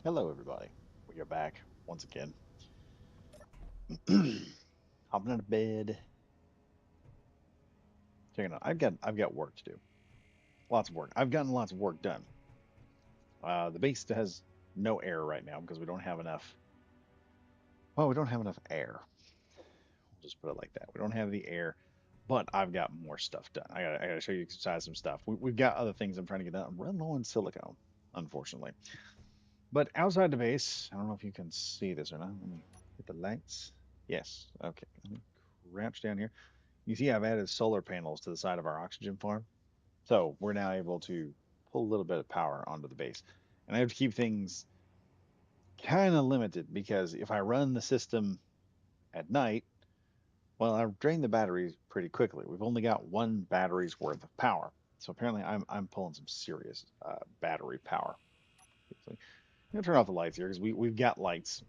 Hello, everybody. We are back once again. Hopping out of bed. Checking out. I've got work to do. Lots of work. I've gotten lots of work done. The base has no air right now because we don't have enough. Well, we don't have enough air. We'll just put it like that. We don't have the air, but I've got more stuff done. I gotta show you guys some stuff. We've got other things I'm trying to get done. I'm running low on silicone, unfortunately. But outside the base, I don't know if you can see this or not. Let me hit the lights. Yes. Okay. Let me crouch down here. You see, I've added solar panels to the side of our oxygen farm. So we're now able to pull a little bit of power onto the base. And I have to keep things kind of limited because if I run the system at night, well, I drain the batteries pretty quickly. We've only got one battery's worth of power. So apparently I'm pulling some serious battery power. So I'm going to turn off the lights here because we've got lights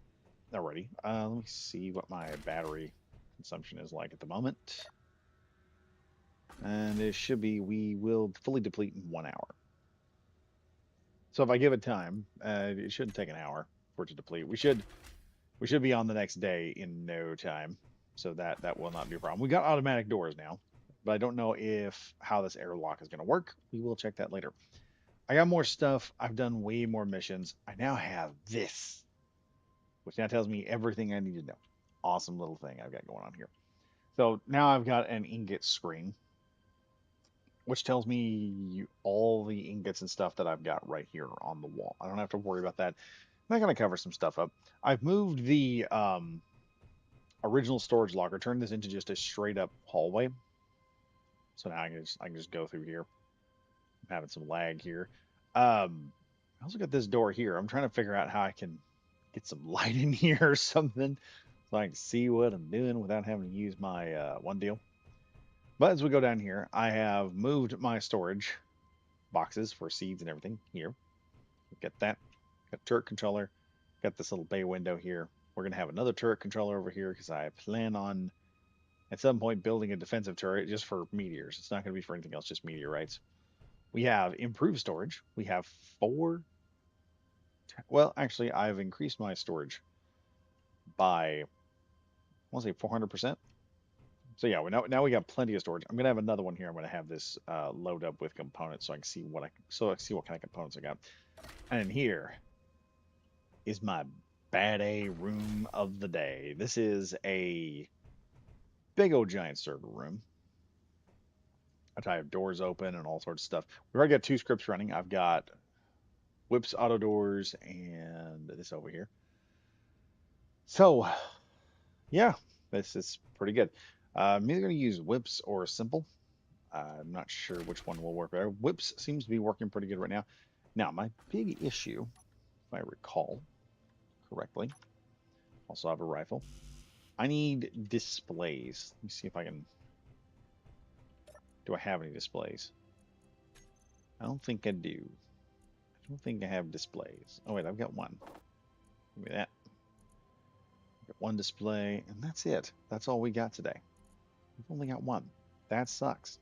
already. Let me see what my battery consumption is like at the moment. And it should be, we will fully deplete in 1 hour. So if I give it time, it shouldn't take an hour for it to deplete. We should be on the next day in no time. So that will not be a problem. We got automatic doors now, but I don't know if how this airlock is going to work. We will check that later. I got more stuff. I've done way more missions. I now have this, which now tells me everything I need to know. Awesome little thing I've got going on here. So now I've got an ingot screen which tells me all the ingots and stuff that I've got right here on the wall. I don't have to worry about that. I'm not going to cover some stuff up. I've moved the original storage locker, turned this into just a straight up hallway. So now I can just go through here. I'm having some lag here. I also got this door here. I'm trying to figure out how I can get some light in here or something so I can see what I'm doing without having to use my one deal. But as we go down here, I have moved my storage boxes for seeds and everything here. Get that. Got turret controller. Got this little bay window here. We're going to have another turret controller over here because I plan on at some point building a defensive turret just for meteors. It's not going to be for anything else, just meteorites. We have improved storage. We have four. Well, actually, I've increased my storage by, I want to say 400%. So yeah, now we got plenty of storage. I'm gonna have another one here. I'm gonna have this load up with components so I can see I can see what kind of components I got. And here is my bad A room of the day. This is a big old giant server room. I have doors open and all sorts of stuff. We've already got two scripts running. I've got whips, auto doors, and this over here. So yeah, this is pretty good. I'm either going to use whips or simple. I'm not sure which one will work better. Whips seems to be working pretty good right now. Now, my big issue, if I recall correctly, also have a rifle. I need displays. Let me see if I can. Do I have any displays? I don't think I do. I don't think I have displays. Oh, wait, I've got one. Give me that. I've got one display, and that's it. That's all we got today. We've only got one. That sucks.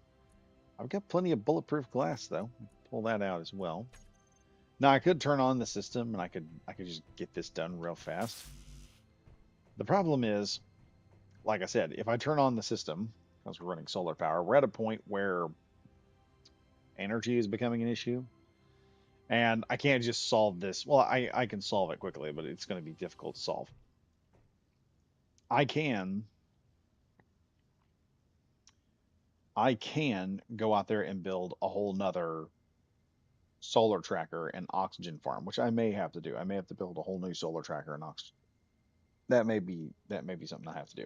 I've got plenty of bulletproof glass, though. Pull that out as well. Now, I could turn on the system, and I could just get this done real fast. The problem is, like I said, if I turn on the system, because we're running solar power, we're at a point where energy is becoming an issue. And I can't just solve this. Well, I can solve it quickly, but it's going to be difficult to solve. I can I can go out there and build a whole nother solar tracker and oxygen farm, which I may have to do. I may have to build a whole new solar tracker and oxygen. That may be something I have to do.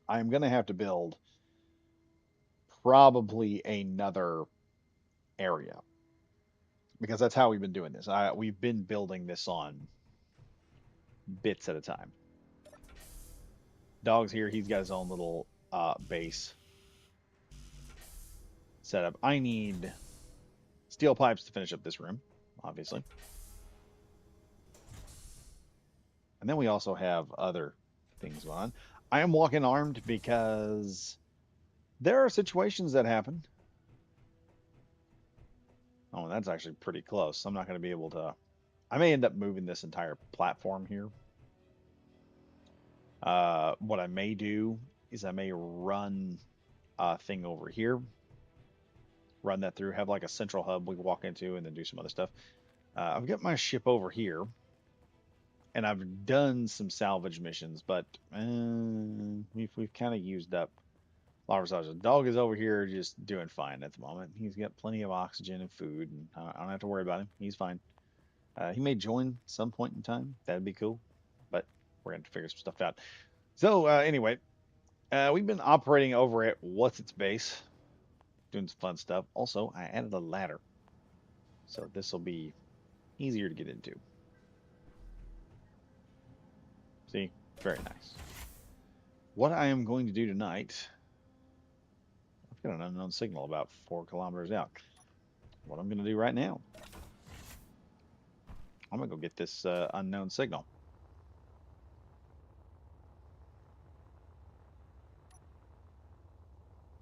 I'm going to have to build probably another area because that's how we've been doing this. We've been building this on bits at a time. Dog's here. He's got his own little base setup. I need steel pipes to finish up this room, obviously. And then we also have other things on. I am walking armed because there are situations that happen. Oh, that's actually pretty close. I'm not going to be able to. I may end up moving this entire platform here. What I may do is I may run a thing over here, run that through, have like a central hub we walk into, and then do some other stuff. I've got my ship over here, and I've done some salvage missions, but we've kind of used up a lot of resources. The dog is over here just doing fine at the moment. He's got plenty of oxygen and food, and I don't have to worry about him. He's fine. He may join some point in time. That'd be cool, but we're going to figure some stuff out. So anyway, we've been operating over at What's Its Base, doing some fun stuff. Also, I added a ladder, so this will be easier to get into. See, very nice. What I am going to do tonight, I've got an unknown signal about 4 kilometers out. What I'm going to do right now, I'm going to go get this unknown signal.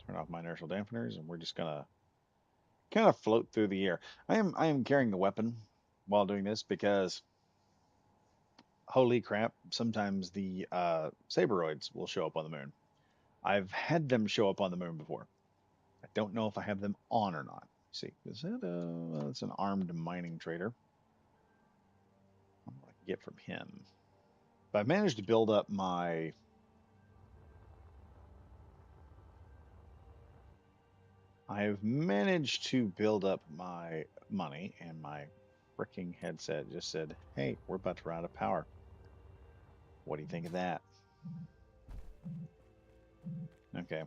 Turn off my inertial dampeners, and we're just going to kind of float through the air. I am carrying a weapon while doing this because holy crap, sometimes the Saberoids will show up on the moon. I've had them show up on the moon before. I don't know if I have them on or not. Let's see, is that it's an armed mining trader. What do I get from him? But I've managed to build up my I've managed to build up my money, and my freaking headset just said, "Hey, we're about to run out of power." What do you think of that? Okay.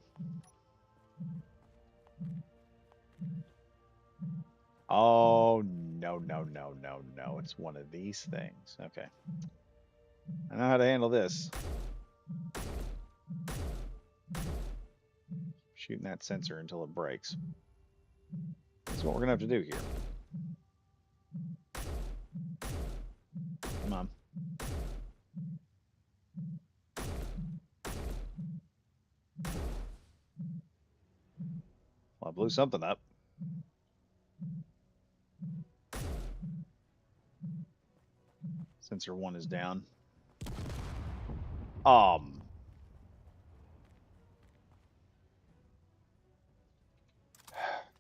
Oh, no, no, no, no, no. It's one of these things. Okay. I know how to handle this. Shooting that sensor until it breaks. That's what we're going to have to do here. Come on. Well, I blew something up. Sensor 1 is down.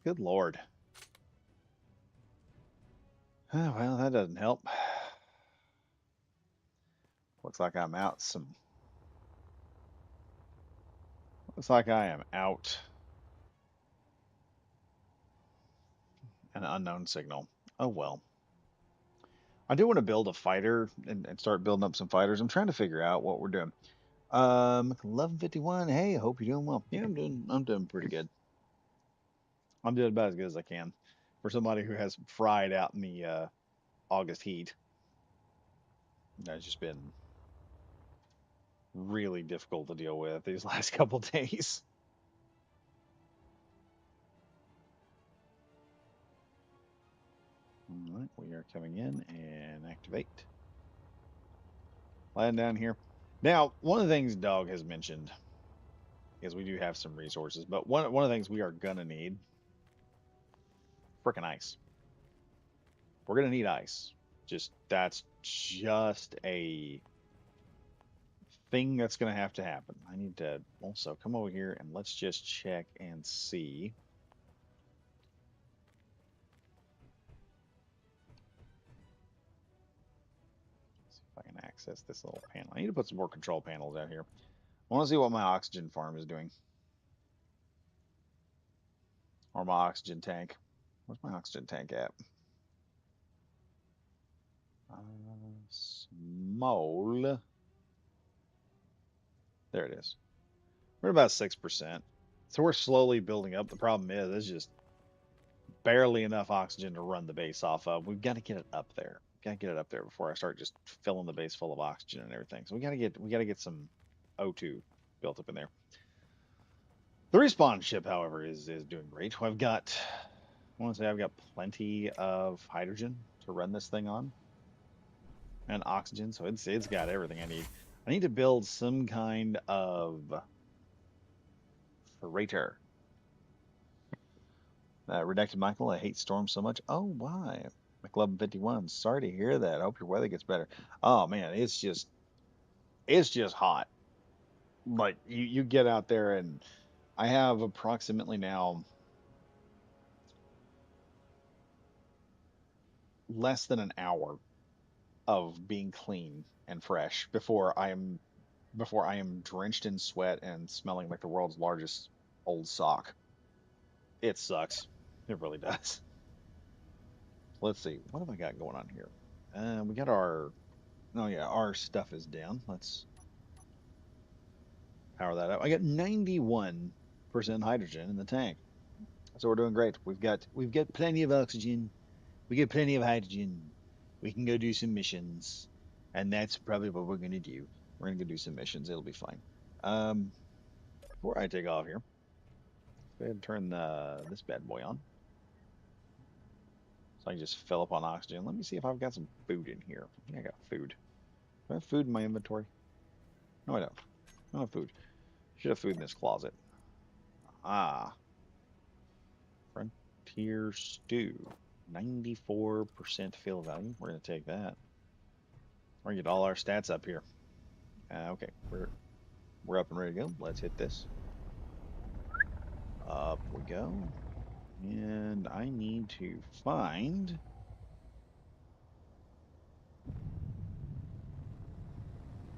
Good Lord. Oh, well, that doesn't help. Looks like I'm out some. Looks like I am out an unknown signal. Oh well. I do want to build a fighter and start building up some fighters. I'm trying to figure out what we're doing. 11:51. Hey, I hope you're doing well. Yeah, I'm doing pretty good. I'm doing about as good as I can for somebody who has fried out in the August heat. That's just been really difficult to deal with these last couple days. All right, we are coming in and activate. Land down here. Now, one of the things Dog has mentioned is we do have some resources, but one of the things we are gonna need freaking ice. We're gonna need ice. Just that's just a thing that's gonna have to happen. I need to also come over here and let's just check and see. See if I can access this little panel. I need to put some more control panels out here. I want to see what my oxygen farm is doing. Or my oxygen tank. Where's my oxygen tank at? Small. There it is. We're about 6%. So we're slowly building up. The problem is, it's just barely enough oxygen to run the base off of. We've got to get it up there. Got to get it up there before I start just filling the base full of oxygen and everything. So we got to get some O2 built up in there. The respawn ship, however, is doing great. I've got, I want to say I've got plenty of hydrogen to run this thing on, and oxygen, so it's got everything I need. I need to build some kind of freighter. Redacted Michael, I hate storms so much. Oh, why? McLovin51, sorry to hear that. I hope your weather gets better. Oh man, it's just hot. Like you get out there and I have approximately now less than an hour of being clean and fresh before I am drenched in sweat and smelling like the world's largest old sock. It sucks. It really does. Let's see. What have I got going on here? We got our oh yeah, our stuff is down. Let's power that up. I got 91% hydrogen in the tank. So we're doing great. We've got plenty of oxygen. We get plenty of hydrogen. We can go do some missions. And that's probably what we're gonna do. We're gonna go do some missions. It'll be fine. Um, Before I take off here, let's go ahead and turn this bad boy on. So I can just fill up on oxygen. Let me see if I've got some food in here. Yeah, I got food. Do I have food in my inventory? No, I don't. I don't have food. Should have food in this closet. Ah, Frontier Stew. 94% fill value. We're gonna take that. We're gonna get all our stats up here. Okay, we're up and ready to go. Let's hit this. Up we go. And I need to find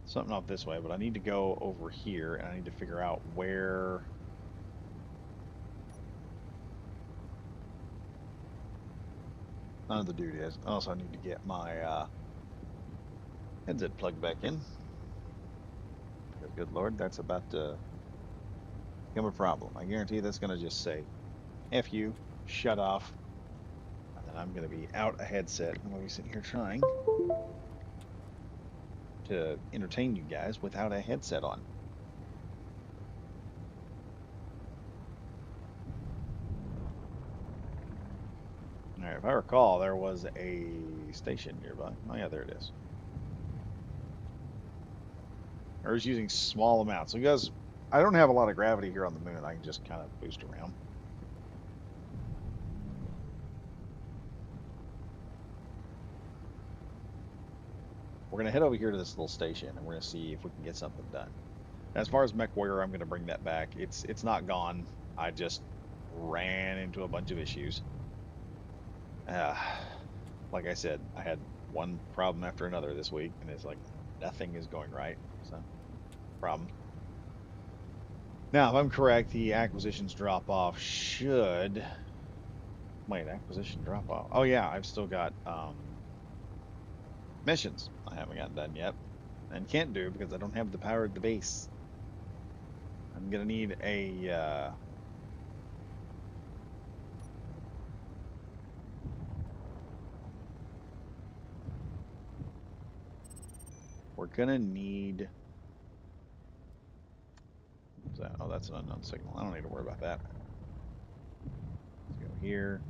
something off this way, but I need to go over here and I need to figure out where none of the dude is. Also, I need to get my headset plugged back in. Because, good Lord, that's about to become a problem. I guarantee that's going to just say, F you, shut off, and then I'm going to be out a headset. I'm going to be sitting here trying to entertain you guys without a headset on. All right, if I recall, there was a station nearby. Oh yeah, there it is. I was using small amounts. So you guys, I don't have a lot of gravity here on the moon. I can just kind of boost around. We're gonna head over here to this little station and we're gonna see if we can get something done. As far as mech warrior, I'm gonna bring that back. It's not gone. I just ran into a bunch of issues. Uh, like I said, I had one problem after another this week, and it's like nothing is going right. So, problem. Now, if I'm correct, the acquisitions drop off should. Wait, acquisition drop off. Oh yeah, I've still got missions I haven't gotten done yet, and can't do because I don't have the power of the base. I'm gonna need a. We're gonna need. What's that? Oh, that's an unknown signal. I don't need to worry about that. Let's go here,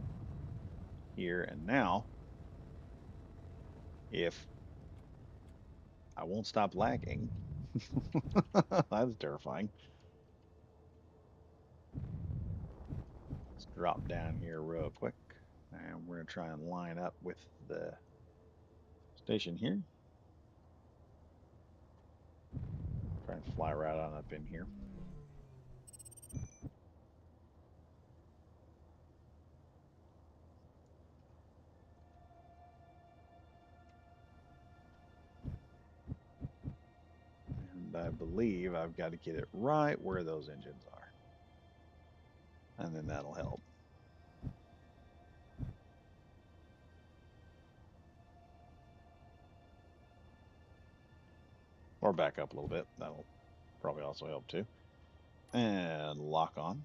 here, and now. If I won't stop lagging, that's terrifying. Let's drop down here real quick, and we're gonna try and line up with the station here. Try and fly right on up in here. And I believe I've got to get it right where those engines are. And then that'll help. Or back up a little bit. That'll probably also help too. And lock on.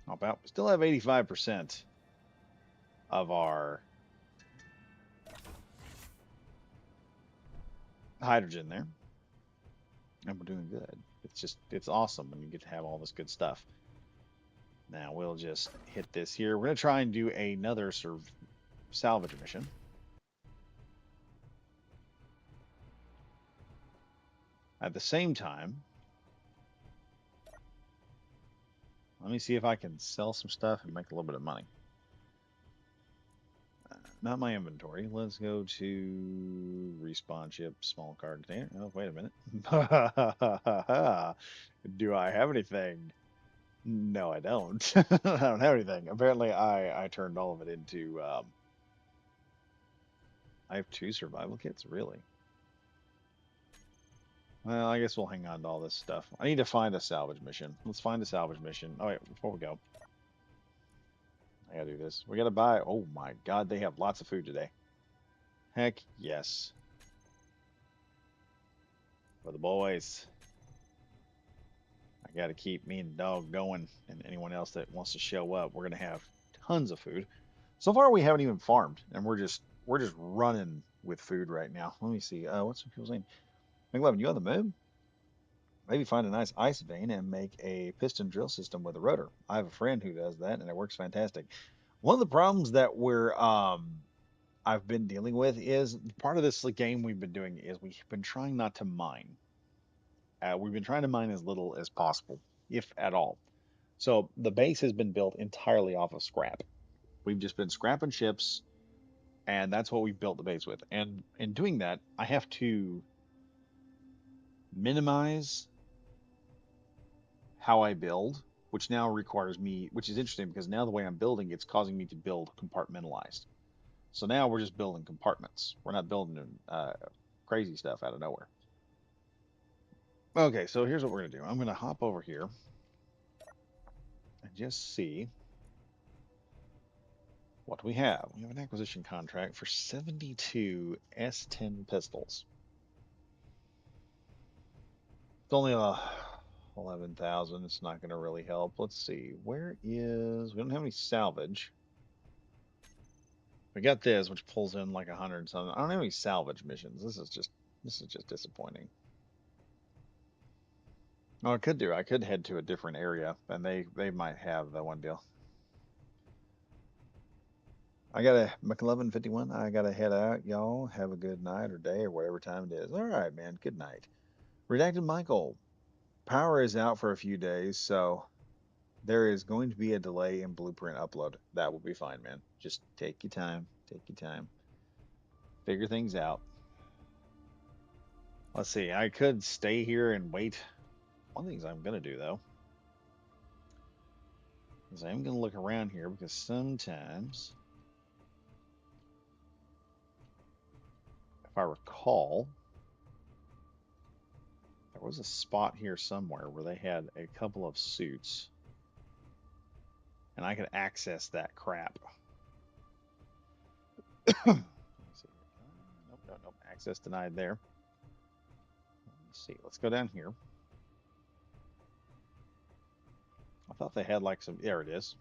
Hop out. We still have 85% of our hydrogen there. And we're doing good. It's awesome when you get to have all this good stuff. Now we'll just hit this here. We're going to try and do another salvage mission. At the same time, let me see if I can sell some stuff and make a little bit of money. not my inventory. Let's go to respawn ship, small card container. Oh, wait a minute. Do I have anything? No, I don't. I don't have anything. Apparently, I turned all of it into. I have 2 survival kits, really. Well, I guess we'll hang on to all this stuff. I need to find a salvage mission. Let's find a salvage mission. Oh, wait, before we go, I gotta do this. We gotta buy. Oh my God, they have lots of food today. Heck yes. For the boys. I gotta keep me and the dog going, and anyone else that wants to show up, we're gonna have tons of food. So far, we haven't even farmed, and we're just running with food right now. Let me see. What's some people saying? McLevin, you on the move? Maybe find a nice ice vein and make a piston drill system with a rotor. I have a friend who does that, and it works fantastic. One of the problems that I've been dealing with is part of this game we've been doing is we've been trying not to mine. We've been trying to mine as little as possible, if at all. So the base has been built entirely off of scrap. We've just been scrapping ships, and that's what we've built the base with. And in doing that, I have to minimize how I build, which now requires me, which is interesting because now the way I'm building, it's causing me to build compartmentalized. So now we're just building compartments. We're not building crazy stuff out of nowhere. Okay, so here's what we're gonna do. I'm gonna hop over here and just see what we have. We have an acquisition contract for 72 S10 pistols. It's only 11,000. It's not going to really help. Let's see. Where is... We don't have any salvage. We got this, which pulls in like 100 something. I don't have any salvage missions. This is just disappointing. Oh, I could do. I could head to a different area, and they might have that one deal. I got a McLovin 51. I gotta head out, y'all. Have a good night or day or whatever time it is. All right, man. Good night. Redacted Michael. Power is out for a few days, so there is going to be a delay in blueprint upload. That will be fine, man. Just take your time. Take your time. Figure things out. Let's see. I could stay here and wait. One of the things I'm going to do, though, is I'm going to look around here because sometimes, if I recall, there was a spot here somewhere where they had a couple of suits, and I could access that crap. Let me see. Nope, nope, nope. Access denied there. Let me see. Let's go down here. I thought they had like some. There it is.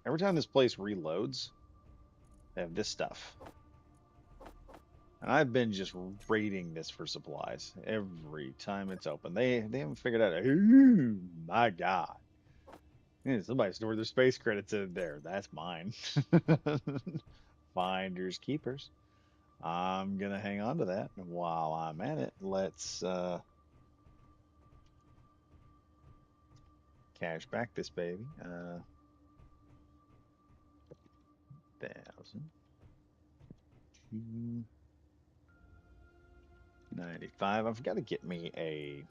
Every time this place reloads, they have this stuff. And I've been just raiding this for supplies every time it's open. They haven't figured out. Ooh, my God. Yeah, somebody stored their space credits in there. That's mine. Finders keepers. I'm gonna hang on to that. And while I'm at it, let's cash back this baby. 1,295. I've got to get me a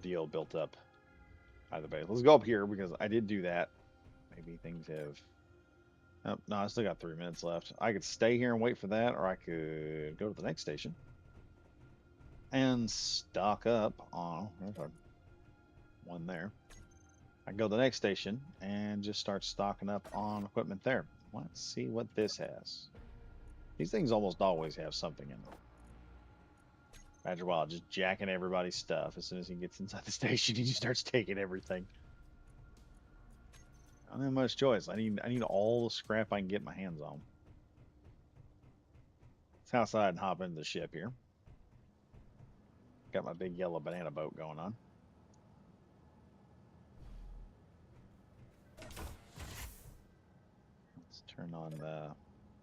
deal built up out of the base. Let's go up here because I did do that. Maybe things have. Oh, no, I still got 3 minutes left. I could stay here and wait for that, or I could go to the next station and stock up on. There's one there. I can go to the next station and just start stocking up on equipment there. Let's see what this has. These things almost always have something in them. Badger Wild just jacking everybody's stuff. As soon as he gets inside the station, he just starts taking everything. I don't have much choice. I need all the scrap I can get my hands on. Let's outside and hop into the ship here. Got my big yellow banana boat going on. Let's turn on the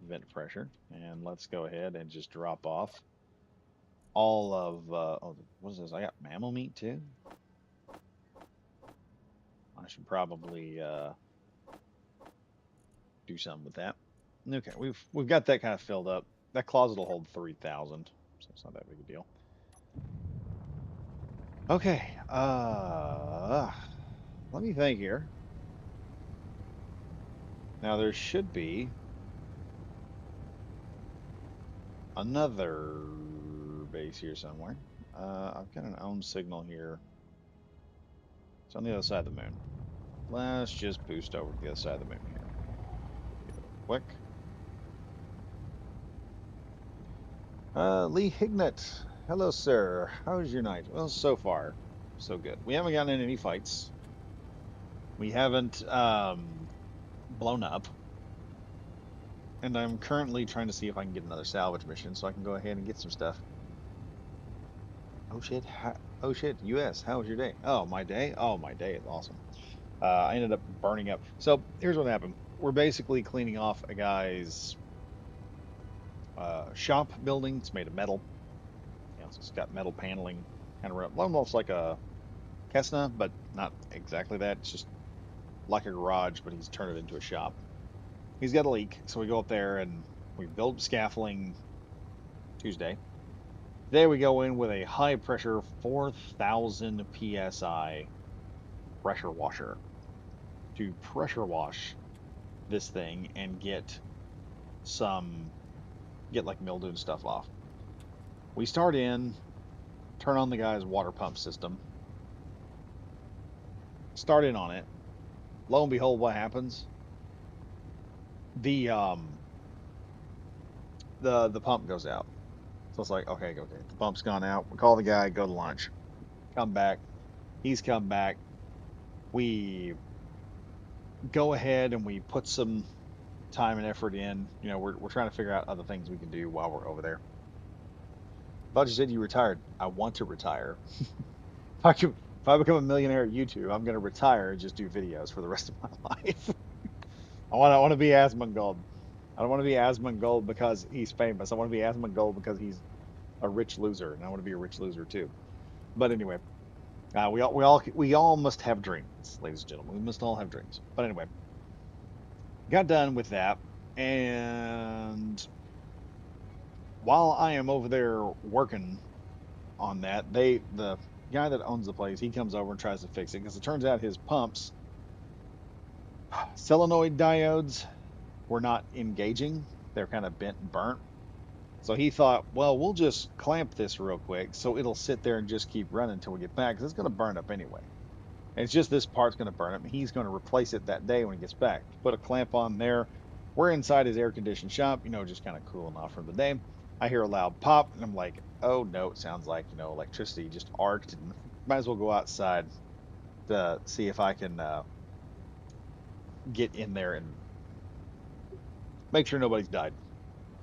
vent pressure and let's go ahead and just drop off all of oh, what is this? I got mammal meat too. I should probably do do something with that. Okay, we've got that kind of filled up. That closet will hold 3,000, so it's not that big a deal. Okay, let me think here. Now there should be another base here somewhere. I've got an own signal here. It's on the other side of the moon. Let's just boost over to the other side of the moon here. Real quick. Lee Hignett. Hello, sir. How's your night? Well, so far, so good. We haven't gotten in any fights. We haven't blown up. And I'm currently trying to see if I can get another salvage mission so I can go ahead and get some stuff. Oh shit. Oh shit. US, how was your day? Oh, my day? Oh, my day is awesome. I ended up burning up. So here's what happened. We're basically cleaning off a guy's shop building. It's made of metal. You know, so it's got metal paneling, kind of almost like a Cessna, but not exactly that. It's just like a garage, but he's turned it into a shop. He's got a leak, so we go up there and we build scaffolding Tuesday. Today we go in with a high pressure 4,000 psi pressure washer to pressure wash this thing and some get like mildew and stuff off. We start in, turn on the guy's water pump system, start in on it. Lo and behold, what happens? The the pump goes out. So it's like, okay, okay, the pump's gone out. We call the guy, go to lunch, come back. He's come back. We go ahead and we put some time and effort in. You know, we're trying to figure out other things we can do while we're over there. Thought you said you retired. I want to retire. If I become a millionaire at YouTube, I'm gonna retire and just do videos for the rest of my life. I want to be Asmongold. I don't want to be Asmongold because he's famous. I want to be Asmongold because he's a rich loser, and I want to be a rich loser too. But anyway, we all must have dreams, ladies and gentlemen. We must all have dreams. But anyway, got done with that, and while I am over there working on that, the guy that owns the place, he comes over and tries to fix it because it turns out his pumps, solenoid diodes, were not engaging. They're kind of bent and burnt. So he thought, well, we'll just clamp this real quick so it'll sit there and just keep running until we get back because it's going to burn up anyway. And it's just this part's going to burn up and he's going to replace it that day when he gets back. Put a clamp on there. We're inside his air conditioned shop, you know, just kind of cooling off from the day. I hear a loud pop and I'm like, oh no, it sounds like, you know, electricity just arced and might as well go outside to see if I can get in there and make sure nobody's died.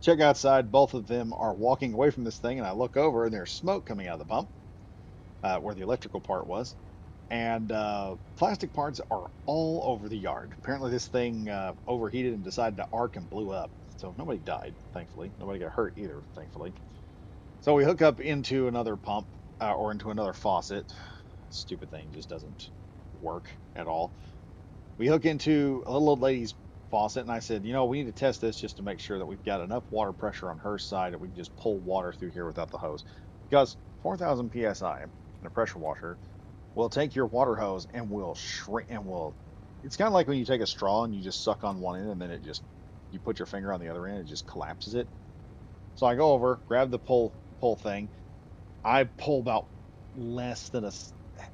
Check outside. Both of them are walking away from this thing, and I look over, and there's smoke coming out of the pump where the electrical part was, and plastic parts are all over the yard. Apparently, this thing overheated and decided to arc and blew up. So nobody died, thankfully. Nobody got hurt either, thankfully. So we hook up into another pump or into another faucet. Stupid thing just doesn't work at all. We hook into a little old lady's faucet, and I said, you know, we need to test this just to make sure that we've got enough water pressure on her side that we can just pull water through here without the hose. Because 4,000 psi in a pressure washer will take your water hose and will shrink and will. It's kind of like when you take a straw and you just suck on one end and then you put your finger on the other end, it just collapses it. So I go over, grab the pull thing. I pull about less than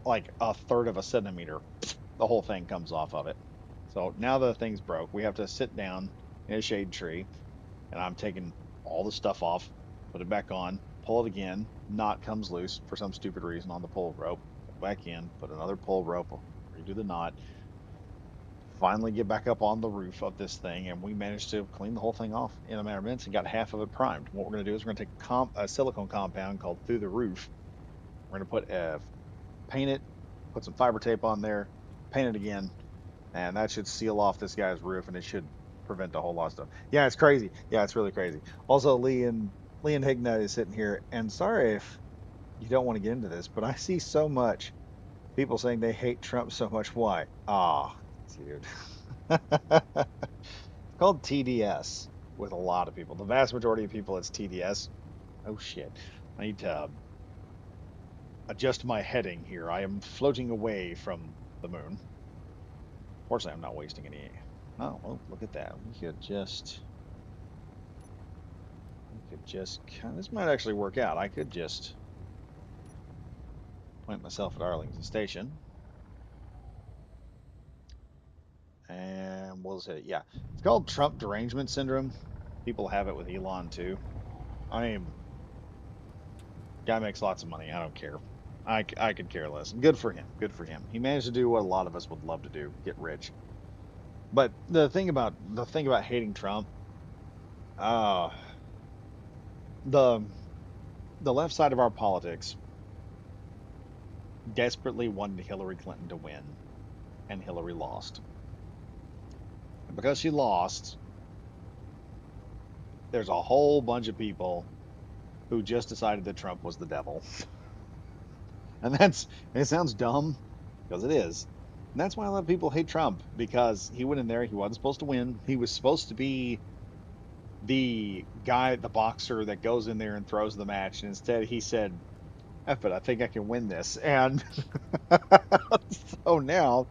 like a third of a centimeter. The whole thing comes off of it. So now the thing's broke. We have to sit down in a shade tree, and I'm taking all the stuff off, put it back on, pull it again. Knot comes loose for some stupid reason on the pull rope. Go back in, put another pull rope, redo the knot. Finally get back up on the roof of this thing, and we managed to clean the whole thing off in a matter of minutes and got half of it primed. What we're going to do is we're going to take a silicone compound called Through the Roof. We're going to paint it, put some fiber tape on there, paint it again, and that should seal off this guy's roof, and it should prevent a whole lot of stuff. Yeah, it's crazy. Yeah, it's really crazy. Also, Lee and Higna is sitting here, and sorry if you don't want to get into this, but I see so much people saying they hate Trump so much. Why? Ah, dude. called TDS with a lot of people. The vast majority of people, it's TDS. Oh shit. I need to adjust my heading here. I am floating away from the moon. Fortunately, I'm not wasting any. Oh, well, look at that. We could just this might actually work out. I could just point myself at Arlington Station and we'll just hit it. Yeah. It's called Trump derangement syndrome. People have it with Elon too. I mean, guy makes lots of money. I don't care. I could care less. Good for him. Good for him. He managed to do what a lot of us would love to do, get rich. But the thing about hating Trump, uh, the the left side of our politics desperately wanted Hillary Clinton to win, and Hillary lost. And because she lost, there's a whole bunch of people who just decided that Trump was the devil. And it sounds dumb because it is. And that's why a lot of people hate Trump because he went in there, he wasn't supposed to win. He was supposed to be the guy, the boxer that goes in there and throws the match. And instead he said, F it, I think I can win this. And so now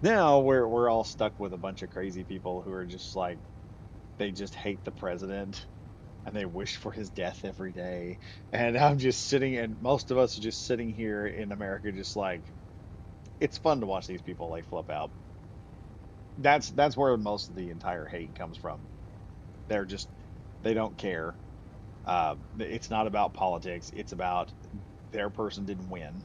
we're all stuck with a bunch of crazy people who are just like they just hate the president and they wish for his death every day. And I'm just sitting, and most of us are just sitting here in America, just like it's fun to watch these people like flip out. That's where most of the entire hate comes from. They're just they don't care. It's not about politics. It's about their person didn't win,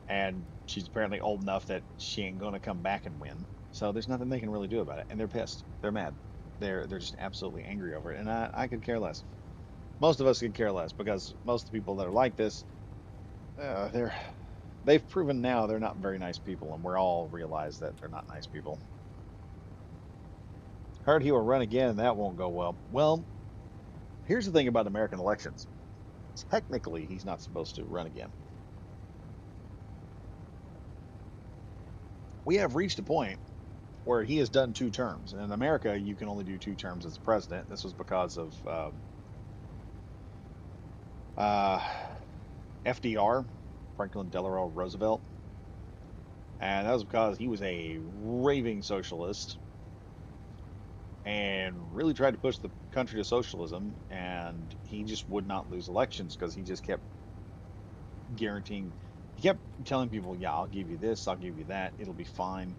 and she's apparently old enough that she ain't gonna come back and win. So there's nothing they can really do about it, and they're pissed. They're mad. They're just absolutely angry over it, and I could care less. Most of us could care less because most of the people that are like this, they've proven now they're not very nice people, and we're all realize that they're not nice people. Heard he will run again, and that won't go well. Well, here's the thing about American elections. Technically, he's not supposed to run again. We have reached a point where he has done 2 terms. And in America, you can only do 2 terms as president. This was because of uh, FDR, Franklin Delano Roosevelt. And that was because he was a raving socialist and really tried to push the country to socialism. And he just would not lose elections because he just kept guaranteeing, he kept telling people, yeah, I'll give you this, I'll give you that, it'll be fine.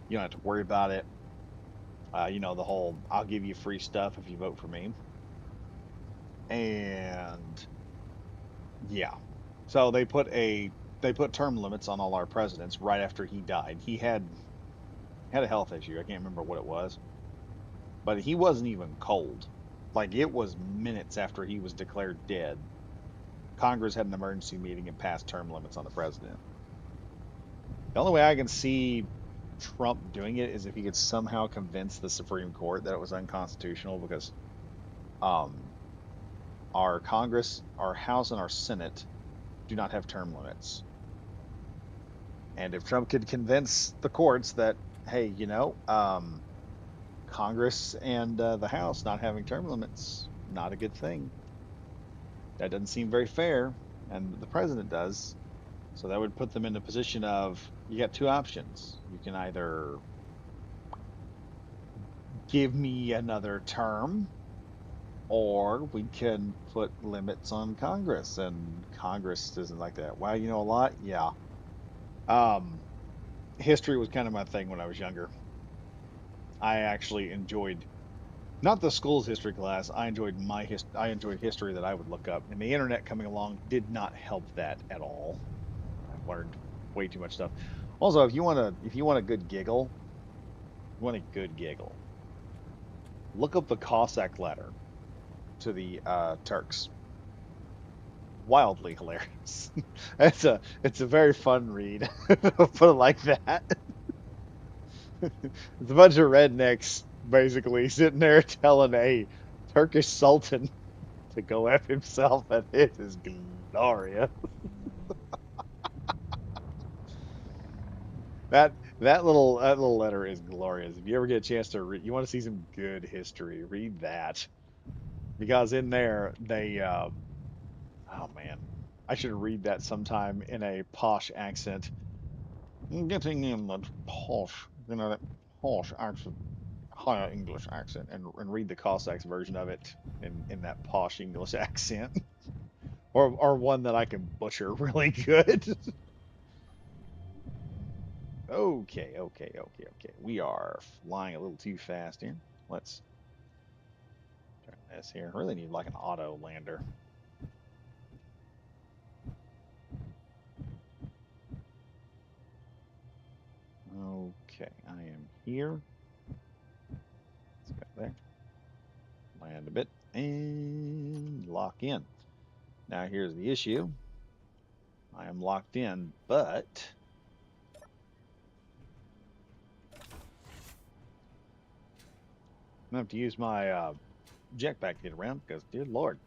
You don't have to worry about it. The whole I'll give you free stuff if you vote for me. And yeah. So they put term limits on all our presidents right after he died. He had a health issue. I can't remember what it was, but he wasn't even cold. Like it was minutes after he was declared dead. Congress had an emergency meeting and passed term limits on the president. The only way I can see Trump doing it is if he could somehow convince the Supreme Court that it was unconstitutional because um, our Congress, our House, and our Senate do not have term limits. And if Trump could convince the courts that, hey, Congress and the House not having term limits, not a good thing. That doesn't seem very fair, and the president does. So that would put them in a position of you got 2 options. You can either give me another term, or we can put limits on Congress. And Congress doesn't like that. Wow, you know a lot? Yeah. Um, History was kind of my thing when I was younger. I actually enjoyed not the school's history class. I enjoyed history that I would look up, and the internet coming along did not help that at all. I learned way too much stuff. Also, if you want a good giggle, you want a good giggle. Look up the Cossack ladder to the Turks. Wildly hilarious. It's a very fun read. Put it like that. It's a bunch of rednecks basically sitting there telling a Turkish sultan to go F himself, and it is glorious. that little letter is glorious. If you ever get a chance to read, you want to see some good history, read that because in there oh man, I should read that sometime in a posh accent. Getting in that posh, that posh accent, higher English accent, and read the Cossacks version of it in that posh English accent, or one that I can butcher really good. Okay. We are flying a little too fast here. Let's turn this here. Really need like an auto lander. Okay, I am here. Let's go there. Land a bit and lock in. Now here's the issue. I am locked in, but I'm gonna have to use my jetpack to get around because, dear Lord,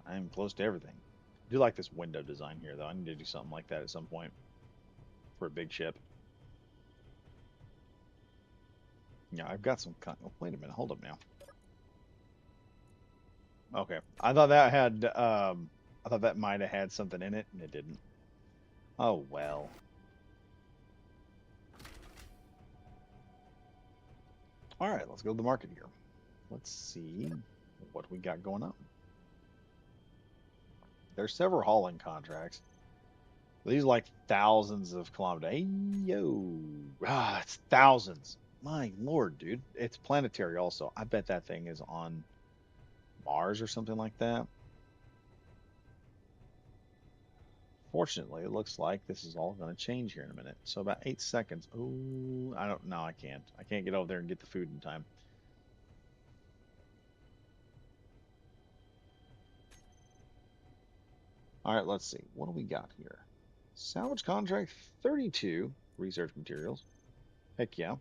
I'm close to everything. I do like this window design here, though. I need to do something like that at some point for a big ship. Yeah, I've got some. Oh, wait a minute, hold up now. Okay, I thought that had. I thought that might have had something in it, and it didn't. Oh well. All right, let's go to the market here. Let's see what we got going on. There's several hauling contracts. These are like thousands of kilometers. Hey, yo. It's thousands. My lord, dude. It's planetary also. I bet that thing is on Mars or something like that. Fortunately, it looks like this is all going to change here in a minute. So about 8 seconds. Oh, I don't know. I can't. I can't get over there and get the food in time. All right, let's see. What do we got here? Salvage contract 32 research materials. Heck yeah.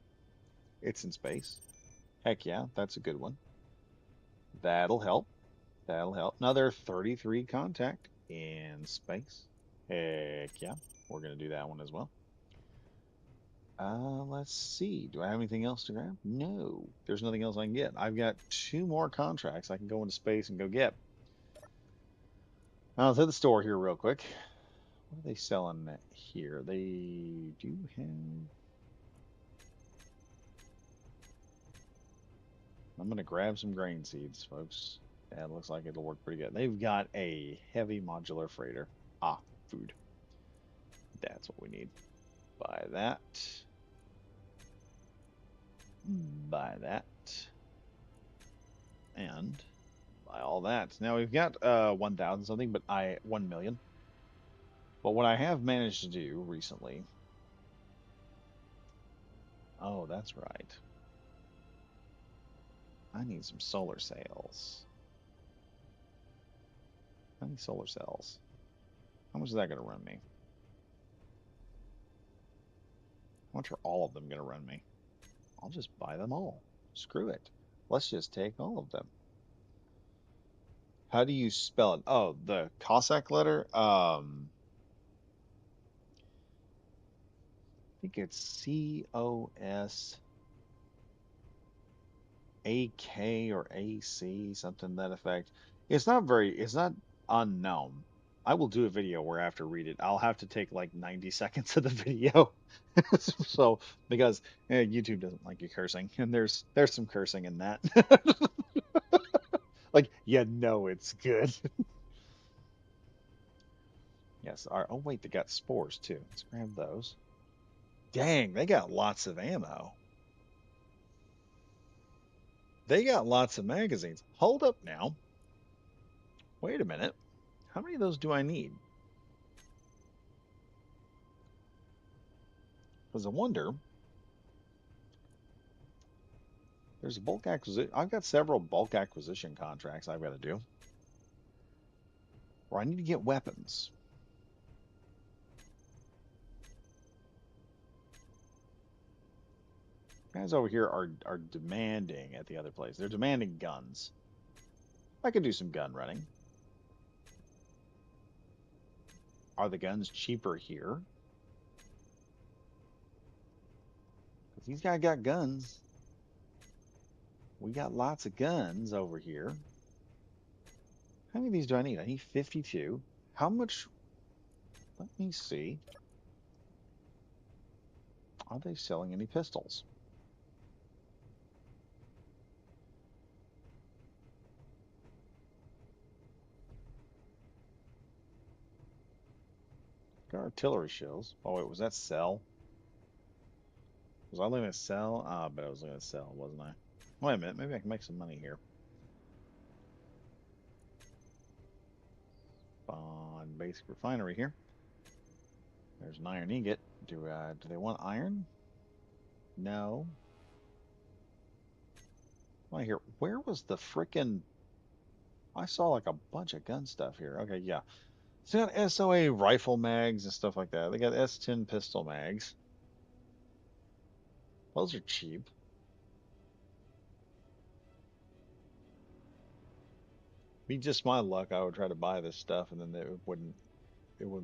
It's in space. Heck yeah. That's a good one. That'll help. That'll help. Another 33 contact in space. Heck yeah. We're going to do that one as well. Let's see. Do I have anything else to grab? No. There's nothing else I can get. I've got two more contracts I can go into space and go get. I'll hit the store here real quick. What are they selling here? They do have. I'm going to grab some grain seeds, folks. Yeah, it looks like it'll work pretty good. They've got a heavy modular freighter. Ah, food. That's what we need. Buy that. Buy that. And buy all that. Now we've got 1,000 something, but 1 million. But what I have managed to do recently. Oh, that's right. I need some solar sails. I need solar cells. How much is that going to run me? How much are all of them going to run me? I'll just buy them all. Screw it. Let's just take all of them. How do you spell it? Oh, the Cossack letter? I think it's COSAK or AC, something to that effect. It's not unknown. I will do a video where I have to read it. I'll have to take like 90 seconds of the video. So, because YouTube doesn't like you cursing, and there's some cursing in that. Like, it's good. Yes. Oh, wait, they got spores too. Let's grab those. Dang, they got lots of ammo. They got lots of magazines. Hold up now. Wait a minute. How many of those do I need? Because I wonder, there's a bulk acquisition. I've got several bulk acquisition contracts I've got to do. Or I need to get weapons. Guys over here are demanding at the other place. They're demanding guns. I could do some gun running. Are the guns cheaper here? These guys got guns. We got lots of guns over here. How many of these do I need? I need 52. How much? Let me see. Are they selling any pistols? Got artillery shells. Oh wait, was that sell? Was I looking at sell? Ah, I bet I was looking at sell, wasn't I? Wait a minute, maybe I can make some money here. On basic refinery here. There's an iron ingot. Do they want iron? No. I hear. Where was the frickin'? I saw like a bunch of gun stuff here. Okay, yeah. So they got SOA rifle mags and stuff like that. They got S10 pistol mags. Those are cheap. Be just my luck, I would try to buy this stuff, and then it wouldn't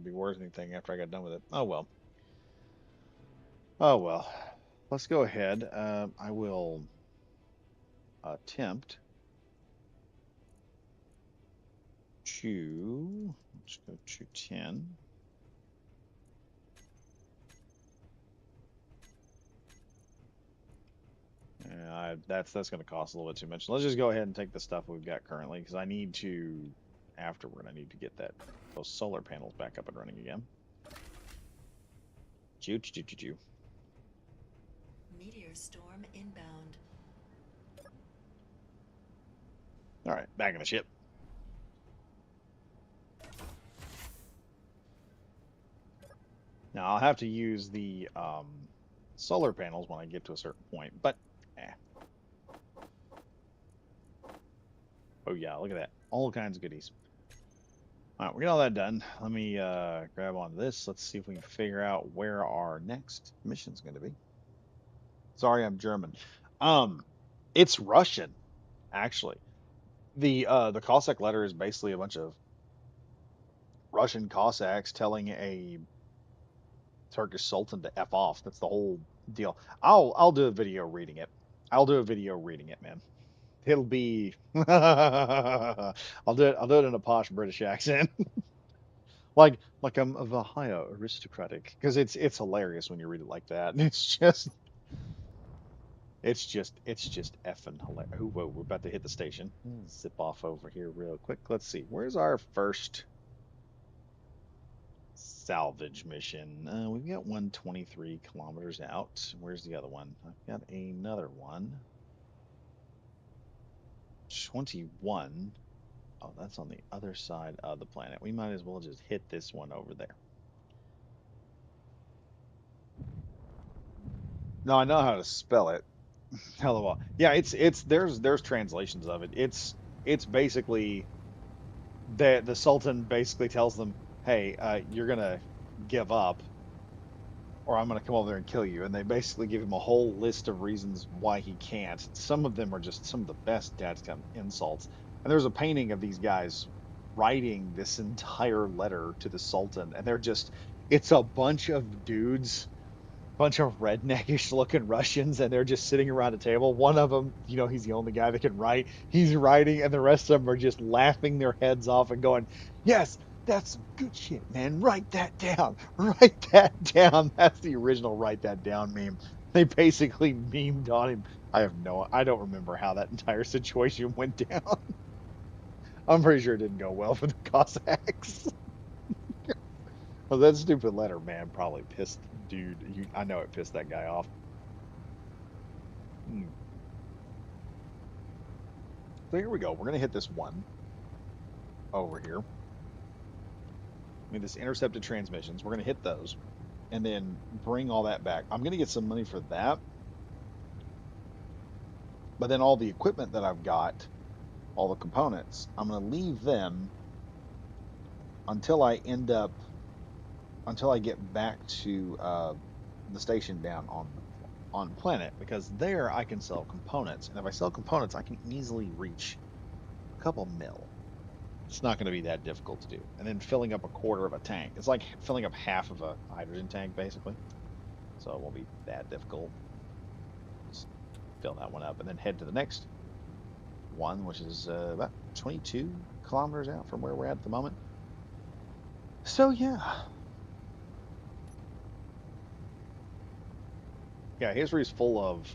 be worth anything after I got done with it. Oh well. Oh well. Let's go ahead. I will attempt to. Let's go to 10. Yeah, that's going to cost a little bit too much. Let's just go ahead and take the stuff we've got currently, because I need to. Afterward, I need to get those solar panels back up and running again. Choo choo choo choo. Meteor storm inbound. All right, back in the ship. Now I'll have to use the solar panels when I get to a certain point, but eh. Oh yeah, look at that. All kinds of goodies. All right, we got all that done. Let me grab onto this. Let's see if we can figure out where our next mission's going to be. Sorry, I'm German. Um, it's Russian, actually. The Cossack letter is basically a bunch of Russian Cossacks telling a Turkish Sultan to F off. That's the whole deal. I'll do a video reading it. I'll do a video reading it, man. It'll be I'll do it in a posh British accent. like I'm of a higher aristocratic, because it's hilarious when you read it like that. It's just effing hilarious. Oh, whoa, we're about to hit the station. Zip off over here real quick. Let's see. Where's our first salvage mission? We've got one 23 kilometers out. Where's the other one? I've got another one. 21. Oh, that's on the other side of the planet. We might as well just hit this one over there. No, I know how to spell it. Hello. Yeah, it's there's translations of it. It's basically the Sultan basically tells them, "Hey, you're gonna give up, or I'm gonna come over there and kill you." And they basically give him a whole list of reasons why he can't. Some of them are just some of the best dadgum insults. And there's a painting of these guys writing this entire letter to the Sultan, and it's a bunch of dudes, bunch of redneckish looking Russians, and they're just sitting around a table. One of them, he's the only guy that can write. He's writing, and the rest of them are just laughing their heads off and going, "Yes, that's some good shit, man. Write that down. Write that down." That's the original "write that down" meme. They basically memed on him. I don't remember how that entire situation went down. I'm pretty sure it didn't go well for the Cossacks. Well, that stupid letter, man, probably pissed, dude. I know it pissed that guy off. Hmm. So here we go. We're gonna hit this one over here. I mean, this intercepted transmissions. We're gonna hit those, and then bring all that back. I'm gonna get some money for that, but then all the equipment that I've got, all the components, I'm gonna leave them until I end up until I get back to the station down on planet, because there I can sell components, and if I sell components, I can easily reach a couple mil. It's not going to be that difficult to do. And then filling up a quarter of a tank. It's like filling up half of a hydrogen tank, basically. So it won't be that difficult. fill that one up, and then head to the next one, which is about 22 kilometers out from where we're at the moment. So yeah, history is full of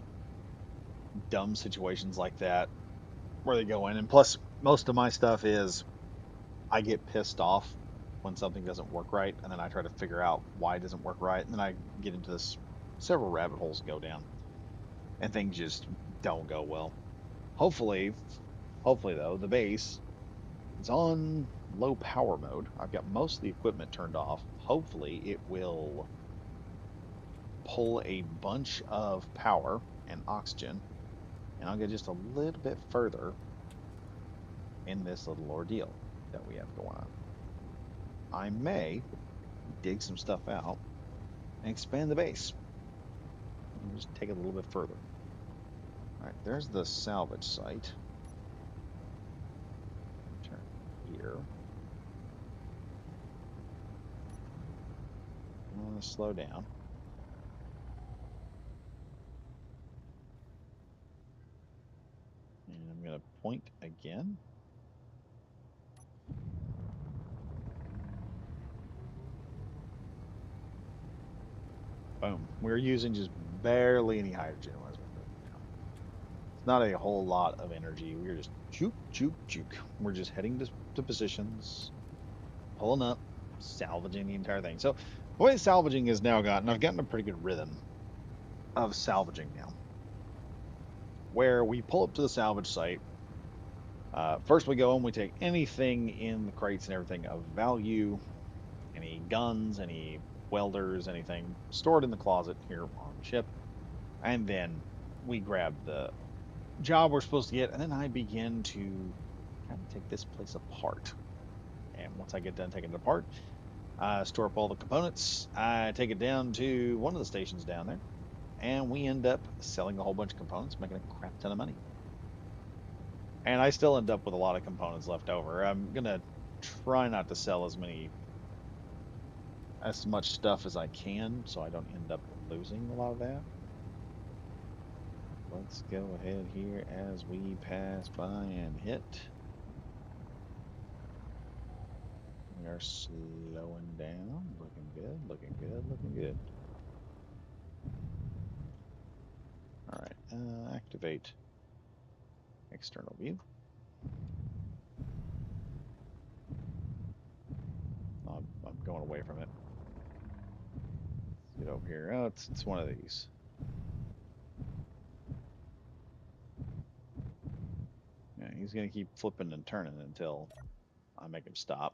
dumb situations like that where they go in, and plus most of my stuff is I get pissed off when something doesn't work right, and then I try to figure out why it doesn't work right, and then I get into this several rabbit holes go down, and things just don't go well. Hopefully, hopefully though, the base is on low power mode. I've got most of the equipment turned off. Hopefully, it will pull a bunch of power and oxygen, and I'll get just a little bit further in this little ordeal that we have going on. I may dig some stuff out and expand the base and just take it a little bit further. All right, there's the salvage site. Turn here. I'm going to slow down. And I'm going to point again. Boom. We're using just barely any hydrogen. It's not a whole lot of energy. We're just juke, juke, juke. We're just heading to positions, pulling up, salvaging the entire thing. So the way salvaging is now gotten, I've gotten a pretty good rhythm of salvaging now, where we pull up to the salvage site. First we go and we take anything in the crates and everything of value, any guns, any welders, anything stored in the closet here on the ship, and then we grab the job we're supposed to get, and then I begin to kind of take this place apart. And once I get done taking it apart, I store up all the components. I take it down to one of the stations down there, and we end up selling a whole bunch of components, making a crap ton of money. And I still end up with a lot of components left over. I'm gonna try not to sell as much stuff as I can, so I don't end up losing a lot of that. Let's go ahead here as we pass by and hit. We are slowing down. Looking good, looking good, looking good. All right, activate external view. I'm going away from it. Let's get over here. Oh, it's one of these. Yeah, he's gonna keep flipping and turning until I make him stop.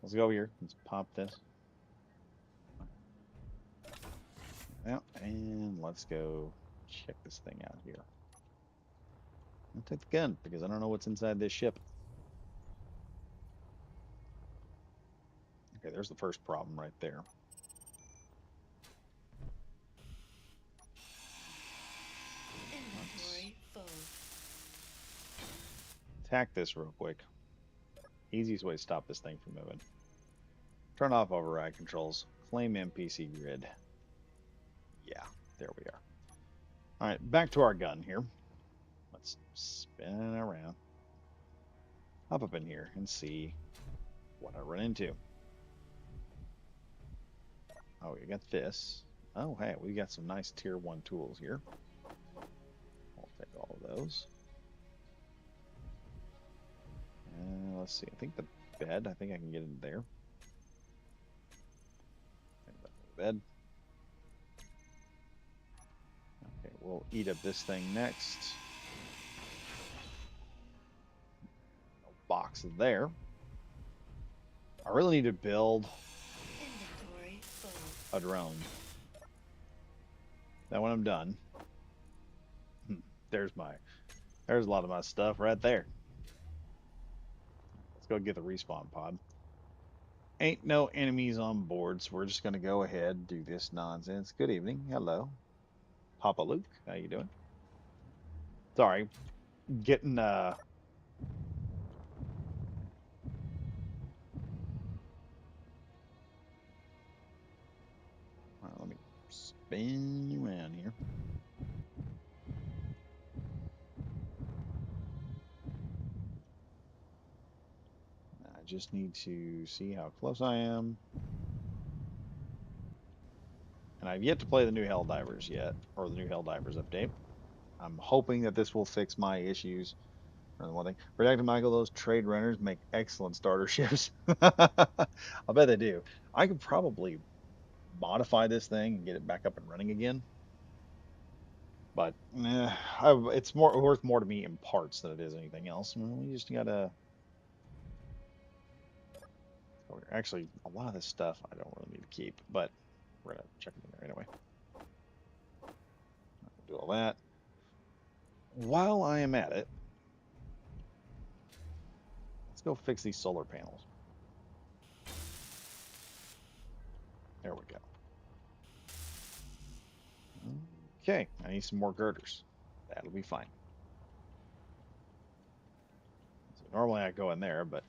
Let's go over here. Let's pop this. Yeah, and let's go check this thing out here. I'll take the gun because I don't know what's inside this ship. Okay, there's the first problem right there. Attack this real quick. Easiest way to stop this thing from moving. Turn off override controls. Claim NPC grid. Yeah, there we are. All right, back to our gun here. Let's spin it around. Hop up in here and see what I run into. Oh, we got this. Oh, hey, we got some nice tier 1 tools here. I'll take all of those. Let's see. I think the bed. I think I can get in there. Bed. Okay, we'll eat up this thing next. No box there. I really need to build a drone. Now when I'm done, there's a lot of my stuff right there. Let's go get the respawn pod. Ain't no enemies on board, so we're just gonna go ahead and do this nonsense. Good evening. Hello. Papa Luke, how you doing? Sorry. Getting all right, let me spin around here. just need to see how close I am. And I've yet to play the new Helldivers yet, or the new Helldivers update. I'm hoping that this will fix my issues. For the one thing, Redacted Michael, those trade runners make excellent starter ships. I'll bet they do. I could probably modify this thing and get it back up and running again. But it's more worth more to me in parts than it is anything else. We just gotta. Actually, a lot of this stuff I don't really need to keep, but we're gonna check it in there anyway. Do all that. While I am at it, let's go fix these solar panels. There we go. Okay, I need some more girders. That'll be fine. So normally I go in there, but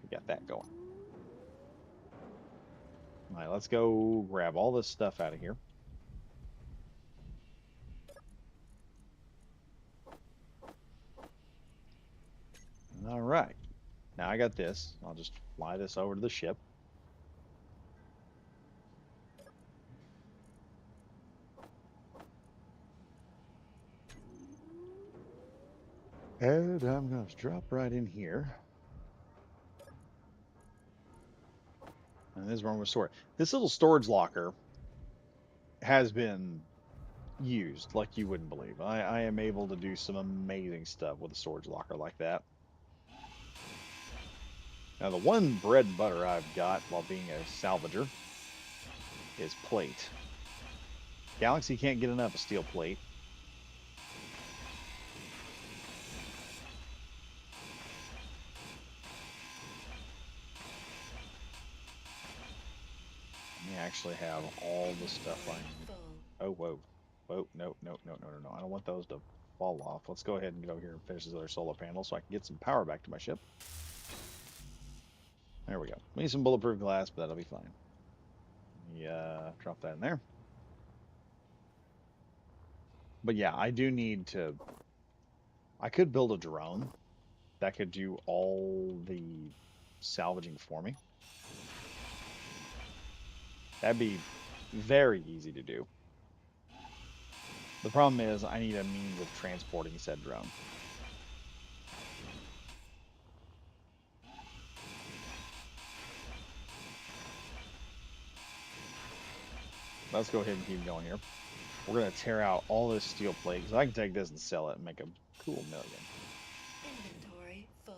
we got that going. All right, let's go grab all this stuff out of here. All right, now I got this. I'll just fly this over to the ship. And I'm going to drop right in here. And this is where I'm going to store it. This little storage locker has been used like you wouldn't believe. I am able to do some amazing stuff with a storage locker like that. Now, the one bread and butter I've got while being a salvager is plate. Galaxy can't get enough of steel plate. I actually have all the stuff I need. Oh, whoa. Whoa, no. I don't want those to fall off. Let's go ahead and get over here and finish this other solar panel so I can get some power back to my ship. There we go. We need some bulletproof glass, but that'll be fine. Yeah, drop that in there. But yeah, I do need to. I could build a drone that could do all the salvaging for me. That'd be very easy to do. The problem is I need a means of transporting said drone. Let's go ahead and keep going here. We're going to tear out all this steel plate because I can take this and sell it and make a cool million. Inventory full.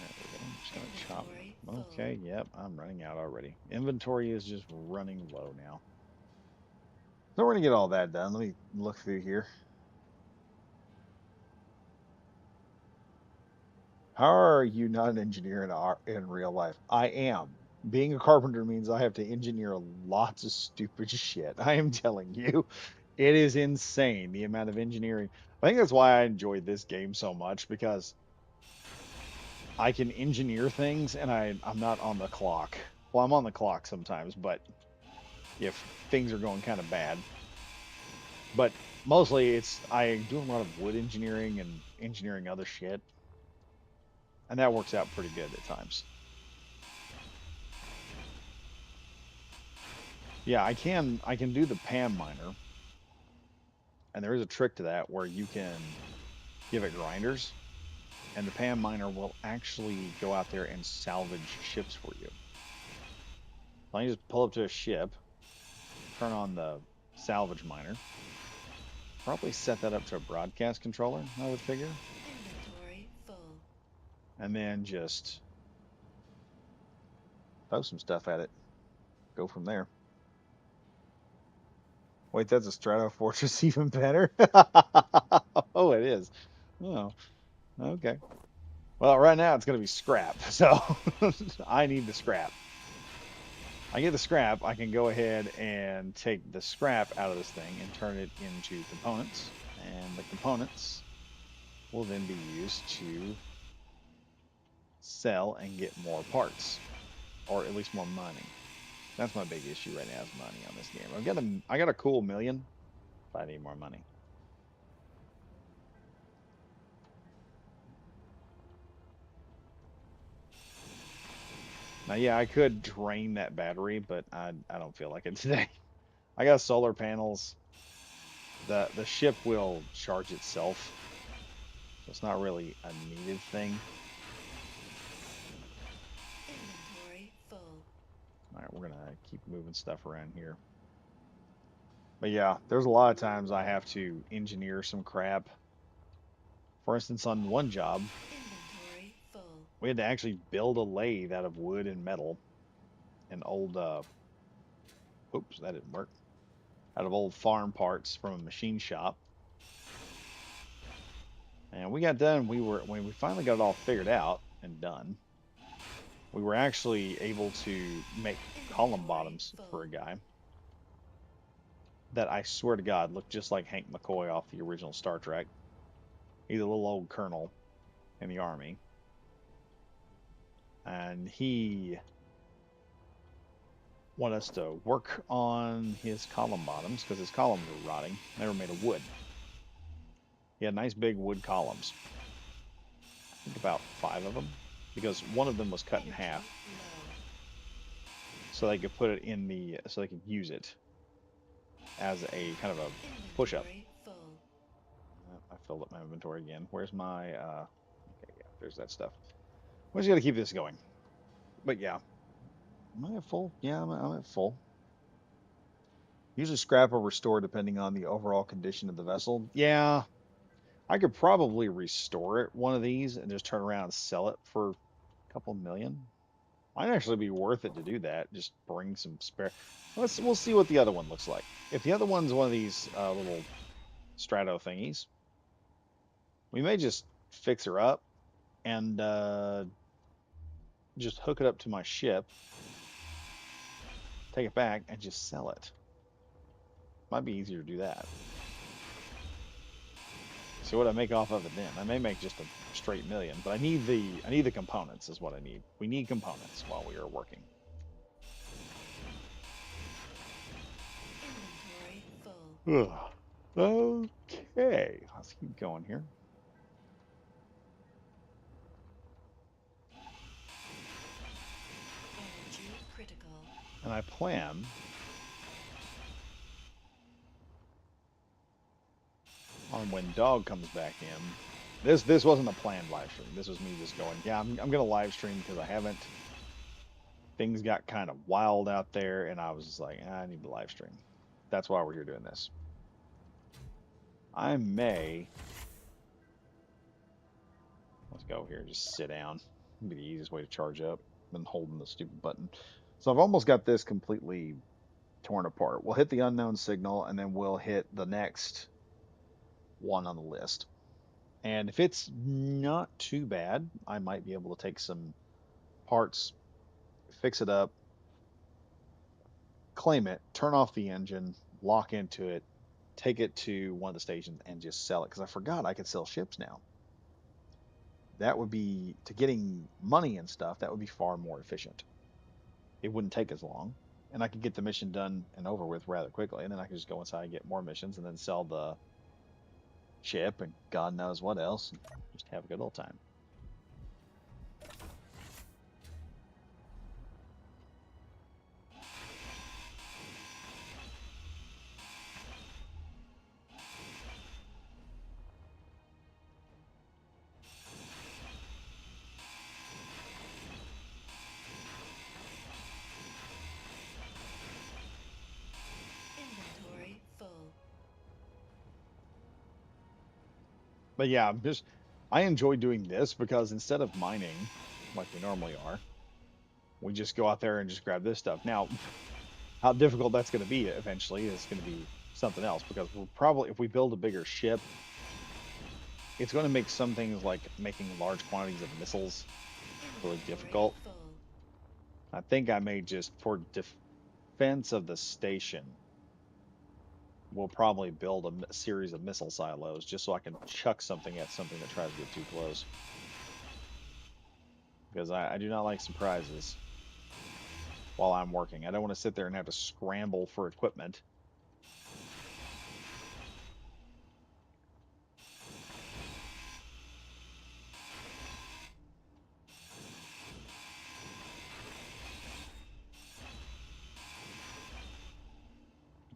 There we go. I'm just going to chop. Okay, yep, I'm running out already. Inventory is just running low now. So we're going to get all that done. Let me look through here. How are you not an engineer in real life? I am. Being a carpenter means I have to engineer lots of stupid shit. I am telling you, it is insane the amount of engineering. I think that's why I enjoyed this game so much because I can engineer things and I'm not on the clock. Well, I'm on the clock sometimes, but if things are going kind of bad. But mostly I do a lot of wood engineering and engineering other shit. And that works out pretty good at times. Yeah, I can do the Pam miner. And there is a trick to that where you can give it grinders and the Pam miner will actually go out there and salvage ships for you. So you just pull up to a ship, turn on the salvage miner, probably set that up to a broadcast controller, I would figure. Inventory full. And then just throw some stuff at it. Go from there. Wait, that's a Strato Fortress even better? Oh, it is. Oh, okay. Well, right now it's going to be scrap, so I need the scrap. I get the scrap, I can go ahead and take the scrap out of this thing and turn it into components, and the components will then be used to sell and get more parts, or at least more money. That's my big issue right now is money on this game. I got a cool million, but I need more money. Now, yeah, I could drain that battery, but I don't feel like it today. I got solar panels. The ship will charge itself, so it's not really a needed thing. Inventory full. All right, we're gonna keep moving stuff around here. But yeah, there's a lot of times I have to engineer some crap. For instance, on one job, Inventory full. we had to actually build a lathe out of wood and metal and old oops, that didn't work. Out of old farm parts from a machine shop. And we got done, when we finally got it all figured out and done, we were actually able to make column Inventory bottoms for full. a guy that I swear to God looked just like Hank McCoy off the original Star Trek. He's a little old colonel in the army, and he wanted us to work on his column bottoms because his columns were rotting. They were made of wood. He had nice big wood columns. I think about 5 of them, because one of them was cut in Energy half low. so they could put it in the so they could use it as a kind of a push-up. Inventory full. I filled up my inventory again. Where's my okay, yeah, there's that stuff. We just got to keep this going. But yeah, am I at full? Yeah, I'm at full. Usually scrap or restore depending on the overall condition of the vessel. Yeah, I could probably restore it one of these and just turn around and sell it for a couple million. Might actually be worth it to do that. Just bring some spare. We'll see what the other one looks like. If the other one's one of these little strato thingies, we may just fix her up and just hook it up to my ship, take it back, and just sell it. Might be easier to do that. See what I make off of it then. I may make just a straight million, but I need the components is what I need. We need components while we are working. Inventory full. Ugh. Okay, let's keep going here. Energy critical. And I plan on when Dog comes back in. This wasn't a planned live stream. This was me just going, yeah, I'm gonna live stream because I haven't. Things got kind of wild out there, and I was just like, I need to live stream. That's why we're here doing this. I may let's go here, just sit down. It'd be the easiest way to charge up than holding the stupid button. So I've almost got this completely torn apart. We'll hit the unknown signal, and then we'll hit the next one on the list. And if it's not too bad, I might be able to take some parts, fix it up, claim it, turn off the engine, lock into it, take it to one of the stations, and just sell it. Because I forgot I could sell ships now. That would be, to getting money and stuff, that would be far more efficient. It wouldn't take as long. And I could get the mission done and over with rather quickly. And then I could just go inside and get more missions and then sell the ship and God knows what else. And just have a good old time. Inventory full. But yeah, I enjoy doing this because instead of mining like we normally are, we just go out there and just grab this stuff. Now, how difficult that's going to be eventually is going to be something else because we'll probably, if we build a bigger ship, it's going to make some things like making large quantities of missiles really Inventory difficult. full. I think I may just, for defense of the station, we'll probably build a series of missile silos just so I can chuck something at something that tries to get too close. Because I do not like surprises. while I'm working. I don't want to sit there and have to scramble for equipment.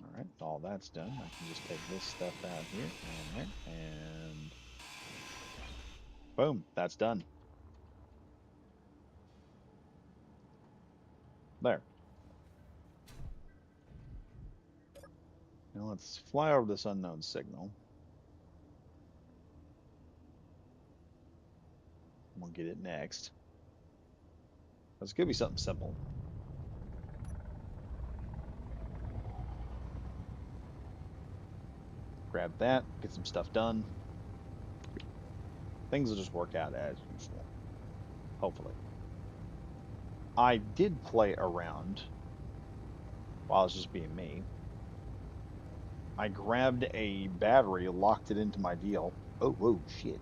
All right, all that's done. I can just take this stuff out here and there, and boom, that's done. There. Now let's fly over this unknown signal. We'll get it next. It's gonna be something simple. Grab that, get some stuff done. Things will just work out as usual. Hopefully. I did play around while I was just being me. I grabbed a battery, locked it into my deal. Oh, whoa, shit.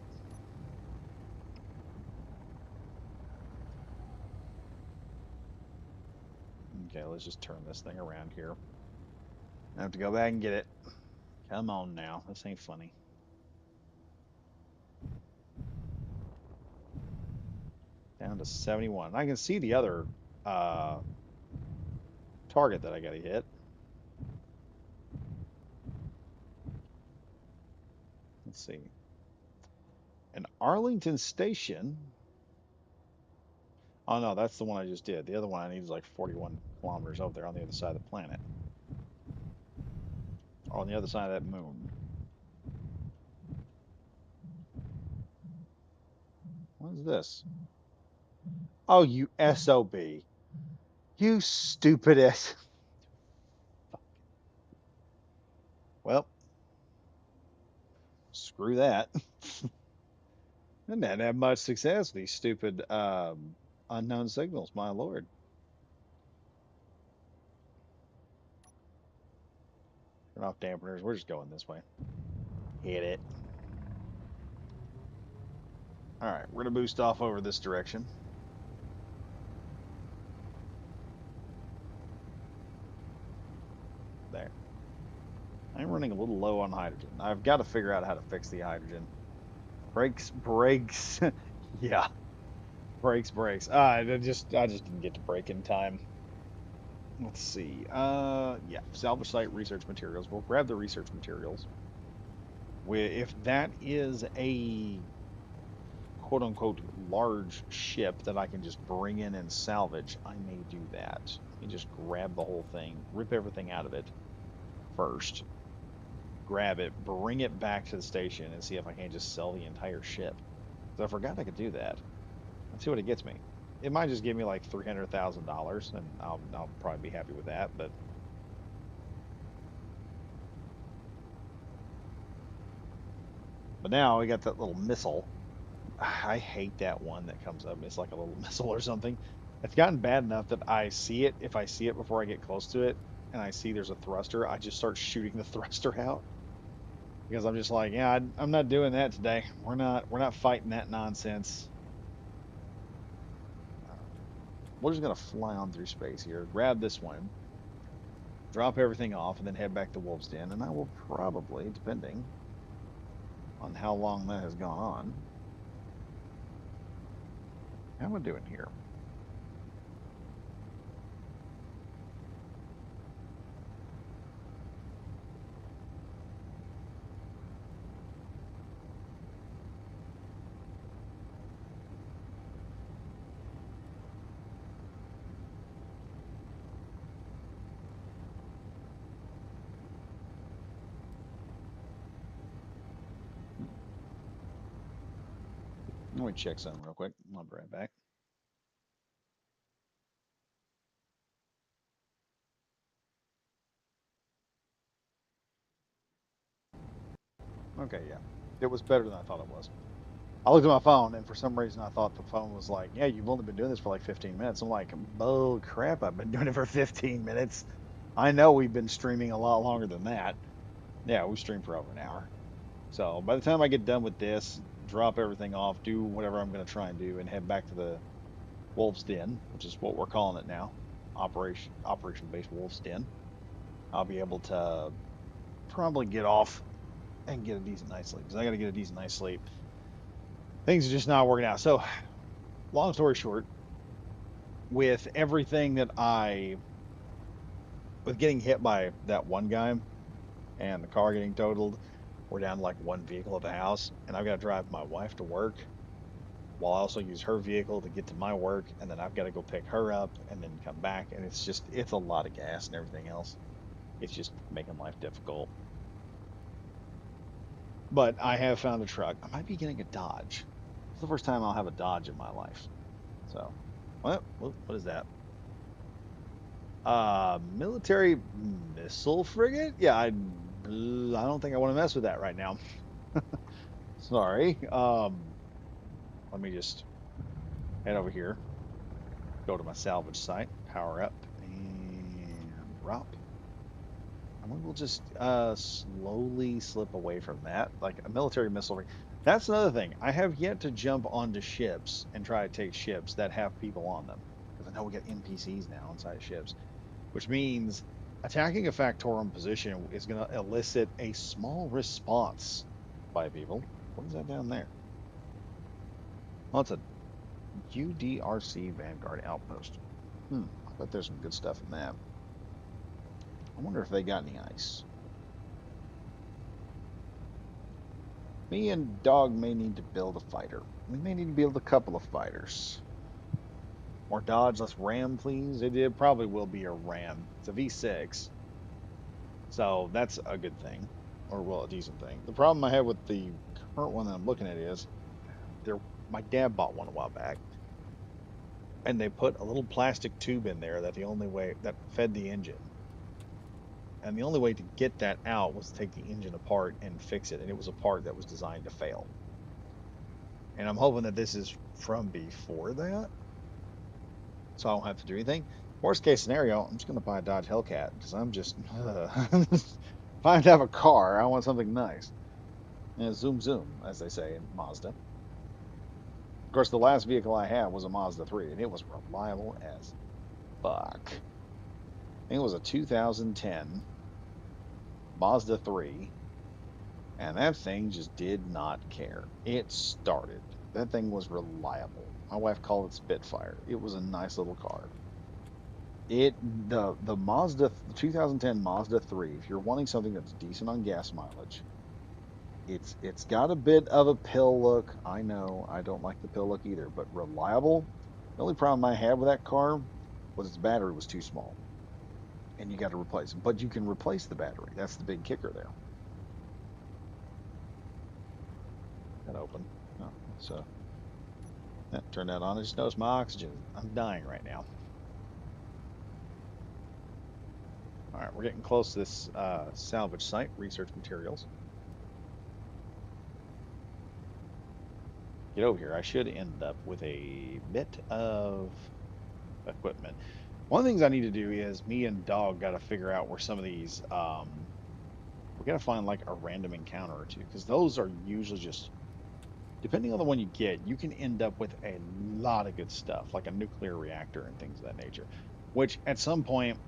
Okay, let's just turn this thing around here. I have to go back and get it. Come on now. This ain't funny. Down to 71. I can see the other uh, target that I gotta hit. Let's see. An Arlington Station. Oh no, that's the one I just did. The other one I need is like 41 kilometers over there on the other side of the planet. Or on the other side of that moon. What is this? Oh, you SOB. You stupid S. Well, screw that. Didn't have much success with these stupid unknown signals, my lord. Turn off dampeners. We're just going this way. Hit it. All right, we're gonna boost off over this direction. There. I'm running a little low on hydrogen. I've got to figure out how to fix the hydrogen. Brakes, brakes. Yeah, brakes, brakes. I just didn't get to brake in time. Let's see. Yeah, salvage site research materials. We'll grab the research materials. If that is a quote unquote large ship that I can just bring in and salvage, I may do that. You just grab the whole thing, rip everything out of it first, grab it, bring it back to the station, and see if I can't just sell the entire ship. So I forgot I could do that. Let's see what it gets me. It might just give me like $300,000, and I'll probably be happy with that. But now we got that little missile. I hate that one that comes up. It's like a little missile or something. It's gotten bad enough that I see it. If I see it before I get close to it, and I see there's a thruster, I just start shooting the thruster out because I'm just like, yeah, I'm not doing that today. We're not fighting that nonsense. We're just gonna fly on through space here. Grab this one, drop everything off, and then head back to Wolf's Den. And I will probably, depending on how long that has gone on, how am I doing here? Let me check something real quick. I'll be right back. Okay, yeah. It was better than I thought it was. I looked at my phone, and for some reason, I thought the phone was like, "Yeah, you've only been doing this for like 15 minutes." I'm like, "Oh crap! I've been doing it for 15 minutes. I know we've been streaming a lot longer than that. Yeah, we streamed for over an hour. So by the time I get done with this, drop everything off, do whatever I'm going to try and do, and head back to the Wolf's Den, which is what we're calling it now. Operation Base Wolf's Den, I'll be able to probably get off and get a decent night's sleep. Because I got to get a decent night's sleep. Things are just not working out. So, long story short, with everything that with getting hit by that one guy and the car getting totaled, we're down to like one vehicle at the house, and I've got to drive my wife to work while I also use her vehicle to get to my work, and then I've got to go pick her up and then come back, and it's a lot of gas and everything else. It's just making life difficult. But I have found a truck. I might be getting a Dodge. It's the first time I'll have a Dodge in my life. So, what is that? Military missile frigate? Yeah, don't think I want to mess with that right now. Sorry. Let me just head over here, go to my salvage site, power up, and drop. And we will just slowly slip away from that, like a military missile. That's another thing. I have yet to jump onto ships and try to take ships that have people on them, because I know we got NPCs now inside ships, which means attacking a Factorum position is going to elicit a small response by people. What is that down there? Oh, it's a UDRC Vanguard outpost. I bet there's some good stuff in that. I wonder if they got any ice. Me and Dog may need to build a fighter. We may need to build a couple of fighters. More Dodge, less Ram, please. It probably will be a Ram. It's a V6. So that's a good thing. Or, well, a decent thing. The problem I have with the current one that I'm looking at is my dad bought one a while back. And they put a little plastic tube in there that fed the engine. And the only way to get that out was to take the engine apart and fix it. And it was a part that was designed to fail. And I'm hoping that this is from before that, so I don't have to do anything. Worst case scenario, I'm just going to buy a Dodge Hellcat because I'm just, if I have to have a car, I want something nice. And zoom zoom, as they say in Mazda. Of course, the last vehicle I had was a Mazda 3, and it was reliable as fuck. I think it was a 2010 Mazda 3, and that thing just did not care. It started. That thing was reliable. My wife called it Spitfire. It was a nice little car. The Mazda, the 2010 Mazda 3, if you're wanting something that's decent on gas mileage, it's got a bit of a pill look. I know I don't like the pill look either, but reliable. The only problem I had with that car was its battery was too small, and you got to replace it. But you can replace the battery. That's the big kicker there. That open. Oh, so that turned that on. I just noticed my oxygen. I'm dying right now. All right, we're getting close to this salvage site, research materials. Get over here. I should end up with a bit of equipment. One of the things I need to do is me and Dog got to figure out where some of these, we got to find like a random encounter or two, because those are usually just, depending on the one you get, you can end up with a lot of good stuff, like a nuclear reactor and things of that nature, which at some point,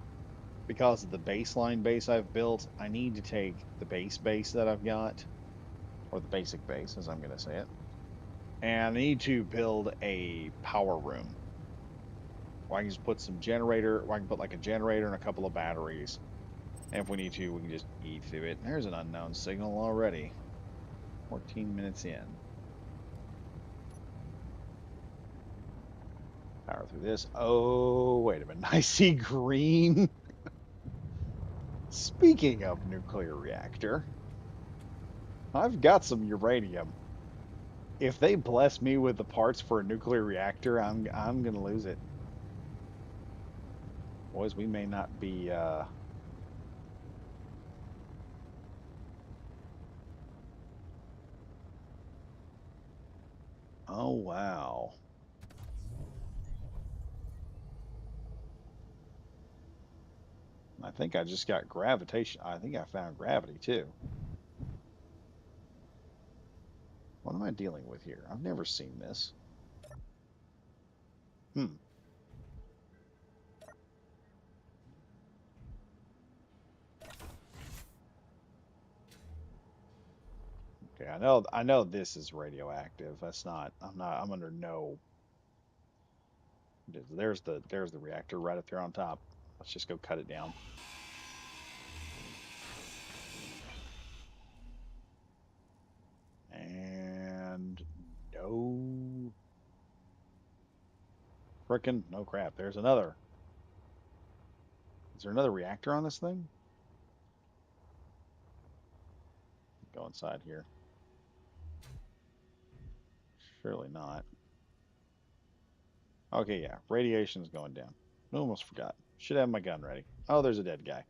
because of the baseline base I've built, I need to take the base that I've got, or the basic base, as I'm going to say it, and I need to build a power room where I can just put some generator, where I can put like a generator and a couple of batteries. And if we need to, we can just eat through it. There's an unknown signal already. 14 minutes in. Power through this. Oh, wait a minute. I see green. Speaking of nuclear reactor, I've got some uranium. If they bless me with the parts for a nuclear reactor, I'm gonna lose it. Boys, we may not be oh wow. I think I just got gravitation. I think I found gravity too. What am I dealing with here? I've never seen this. Hmm. Okay, I know this is radioactive. That's not. I'm under no. There's the reactor right up there on top. Let's just go cut it down. And no frickin' no crap. There's another. Is there another reactor on this thing? Go inside here. Surely not. Okay, yeah. Radiation's going down. I almost forgot. Should have my gun ready. Oh, there's a dead guy.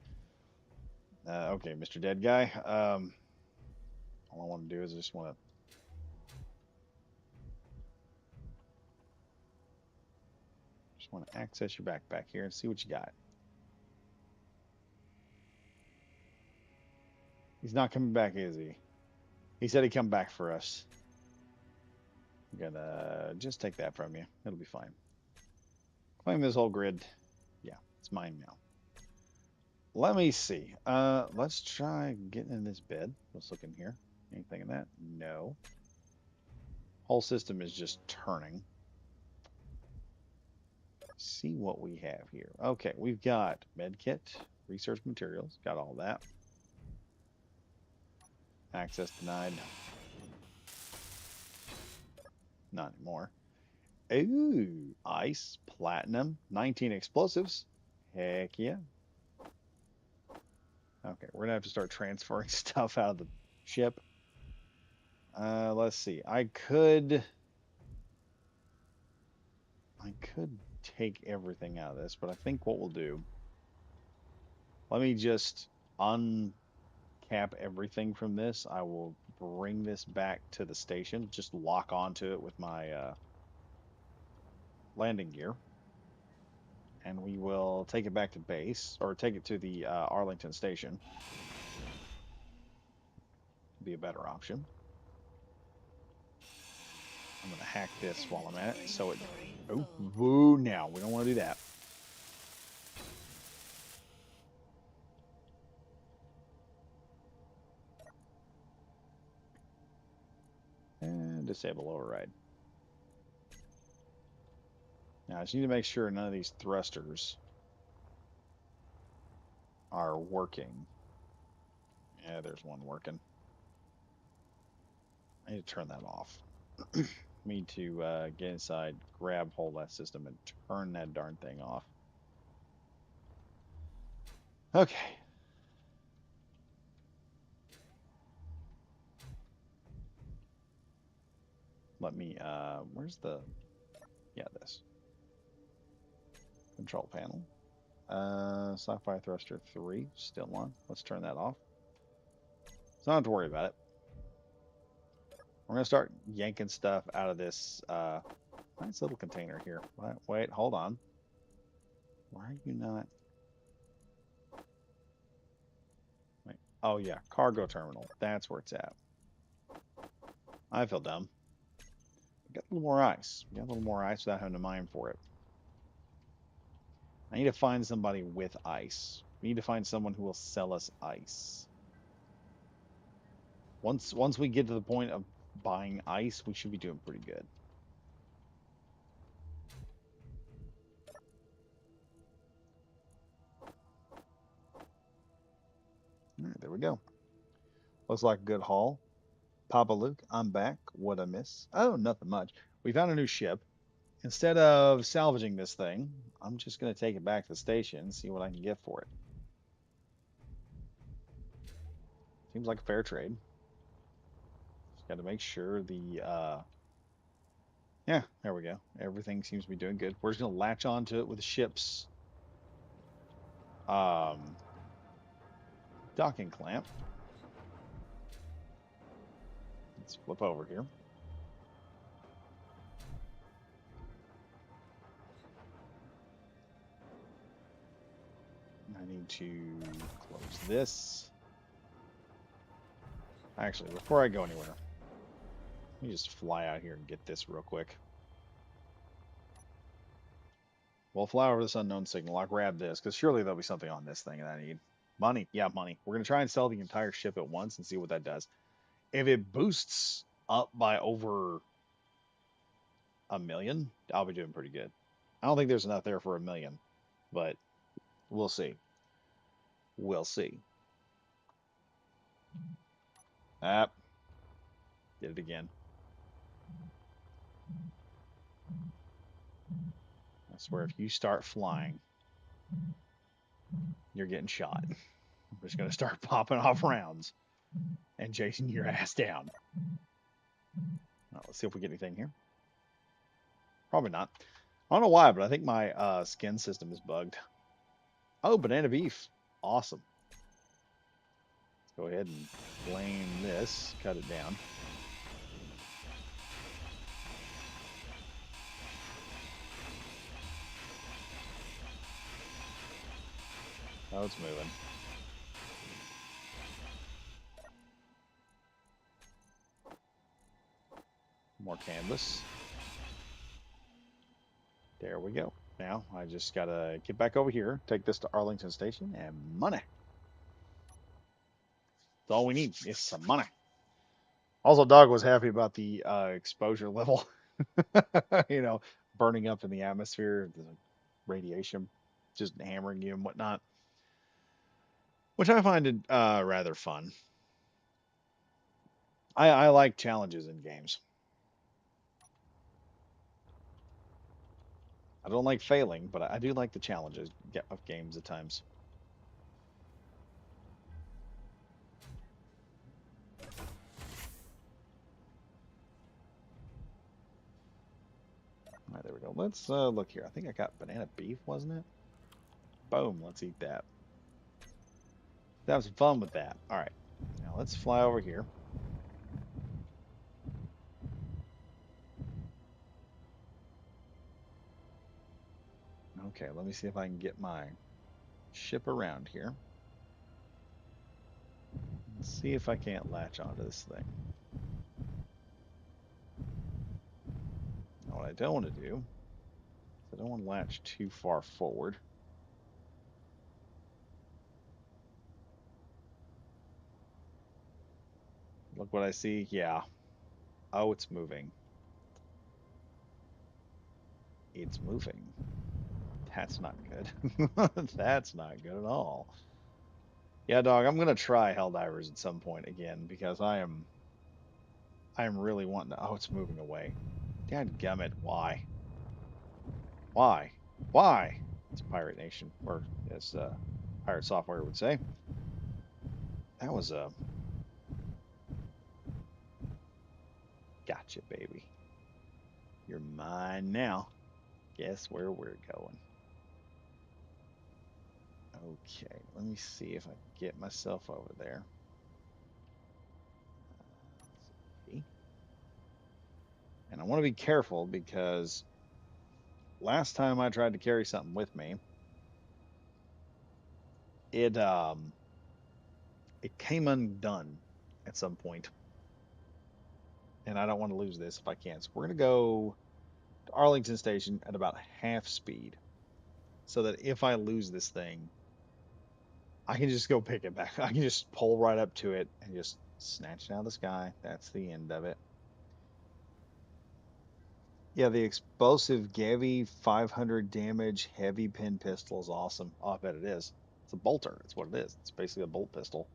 Okay, Mr. Dead Guy. All I want to do is just want to access your backpack here and see what you got. He's not coming back, is he? He said he'd come back for us. I'm gonna just take that from you. It'll be fine. Claim this whole grid. Yeah, it's mine now. Let me see. Let's try getting in this bed. Let's look in here. Anything in that? No. Whole system is just turning. See what we have here. Okay, we've got medkit, research materials, got all that. Access denied. Not anymore. Ooh, ice, platinum, 19 explosives. Heck yeah. Okay, we're gonna have to start transferring stuff out of the ship. Let's see. I could take everything out of this, but I think what we'll do, let me just uncap everything from this. I will bring this back to the station, just lock onto it with my landing gear, and we will take it back to base, or take it to the Arlington station. Be a better option. I'm gonna hack this while I'm at it, so it. Inventory Oh, full. boo! Now we don't want to do that. And disable override. Now I just need to make sure none of these thrusters are working. Yeah, there's one working. I need to turn that off. Need to get inside, grab hold of that system, and turn that darn thing off. Okay. Let me, where's the, yeah, this. Control panel. Sci-fi thruster 3, still on. Let's turn that off. So I don't have to worry about it. We're gonna start yanking stuff out of this nice little container here. Wait, hold on. Why are you not? Wait. Oh yeah, cargo terminal. That's where it's at. I feel dumb. We got a little more ice. We got a little more ice without having to mine for it. I need to find somebody with ice. We need to find someone who will sell us ice. Once we get to the point of buying ice, we should be doing pretty good. All right, there we go. Looks like a good haul. Papa Luke, I'm back. What I miss? Oh, nothing much. We found a new ship. Instead of salvaging this thing, I'm just going to take it back to the station and see what I can get for it. Seems like a fair trade. Just got to make sure yeah, there we go. Everything seems to be doing good. We're just going to latch onto it with the ship's um, docking clamp. Let's flip over here. I need to close this. Actually, before I go anywhere, let me just fly out here and get this real quick. We'll fly over this unknown signal. I'll grab this, because surely there'll be something on this thing that I need. Money. Yeah, money. We're going to try and sell the entire ship at once and see what that does. If it boosts up by over a million, I'll be doing pretty good. I don't think there's enough there for a million, but we'll see. We'll see. Ah, did it again. I swear, if you start flying, you're getting shot. I'm just gonna start popping off rounds and chasing your ass down. Let's see if we get anything here. Probably not. I don't know why, but I think my skin system is bugged. Oh, banana beef. Awesome. Let's go ahead and flame this. Cut it down. Oh, it's moving. More canvas. There we go. Now I just gotta get back over here, take this to Arlington Station, and money. That's all we need is some money. Also, Dog was happy about the exposure level. you know, burning up in the atmosphere, the radiation, just hammering you and whatnot, which I find it rather fun. I like challenges in games. I don't like failing, but I do like the challenges of games at times. All right, there we go. Let's look here. I think I got banana beef, wasn't it? Boom. Let's eat that. Have some fun with that. All right. Now let's fly over here. Okay, let me see if I can get my ship around here. Let's see if I can't latch onto this thing. Now, what I don't want to do is I don't want to latch too far forward. Look what I see. Yeah. Oh, it's moving. It's moving. That's not good. That's not good at all. Yeah, dog, I'm gonna try Helldivers at some point again because I am really wanting to. Oh, it's moving away. Dadgummit, why? Why? Why? It's Pirate Nation, or as Pirate Software would say. That was a gotcha, baby. You're mine now. Guess where we're going. Okay, let me see if I can get myself over there. See. And I want to be careful because last time I tried to carry something with me, it it came undone at some point, and I don't want to lose this if I can. So we're gonna go to Arlington Station at about half speed, so that if I lose this thing, I can just go pick it back. I can just pull right up to it and just snatch it out of the sky. That's the end of it. Yeah, the explosive Gavi 500 damage heavy pin pistol is awesome. Oh, I bet it is. It's a bolter. That's what it is. It's basically a bolt pistol.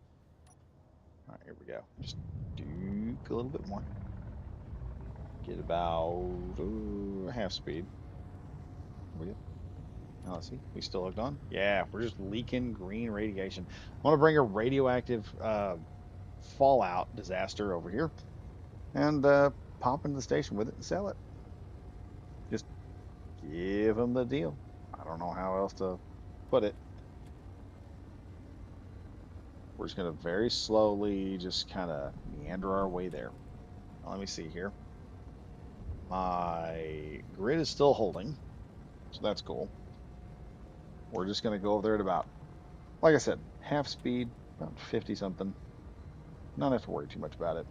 All right, here we go. Just duke a little bit more. Get about half speed. There we go. Now let's see. We still hooked on? Yeah, we're just leaking green radiation. I want to bring a radioactive fallout disaster over here and pop into the station with it and sell it. Just give them the deal. I don't know how else to put it. We're just going to very slowly just kind of meander our way there. Now, let me see here. My grid is still holding, so that's cool. We're just going to go over there at about, like I said, half speed, about 50 something. Not have to worry too much about it.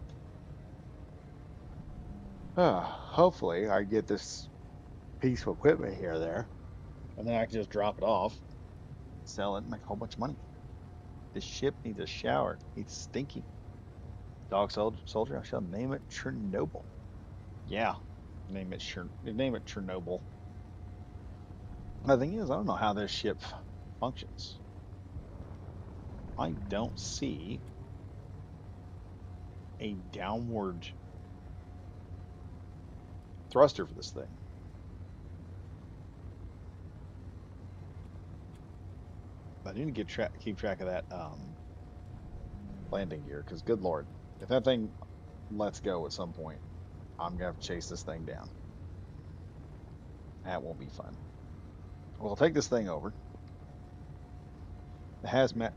Hopefully I get this piece of equipment here or there, and then I can just drop it off, sell it, and make a whole bunch of money. This ship needs a shower. It's stinky. Soldier, I shall name it Chernobyl. Yeah, name it Chernobyl. The thing is, I don't know how this ship functions. I don't see a downward thruster for this thing. I need to keep track of that landing gear, because good lord, if that thing lets go at some point, I'm gonna have to chase this thing down. That won't be fun. We'll take this thing over. The hazmat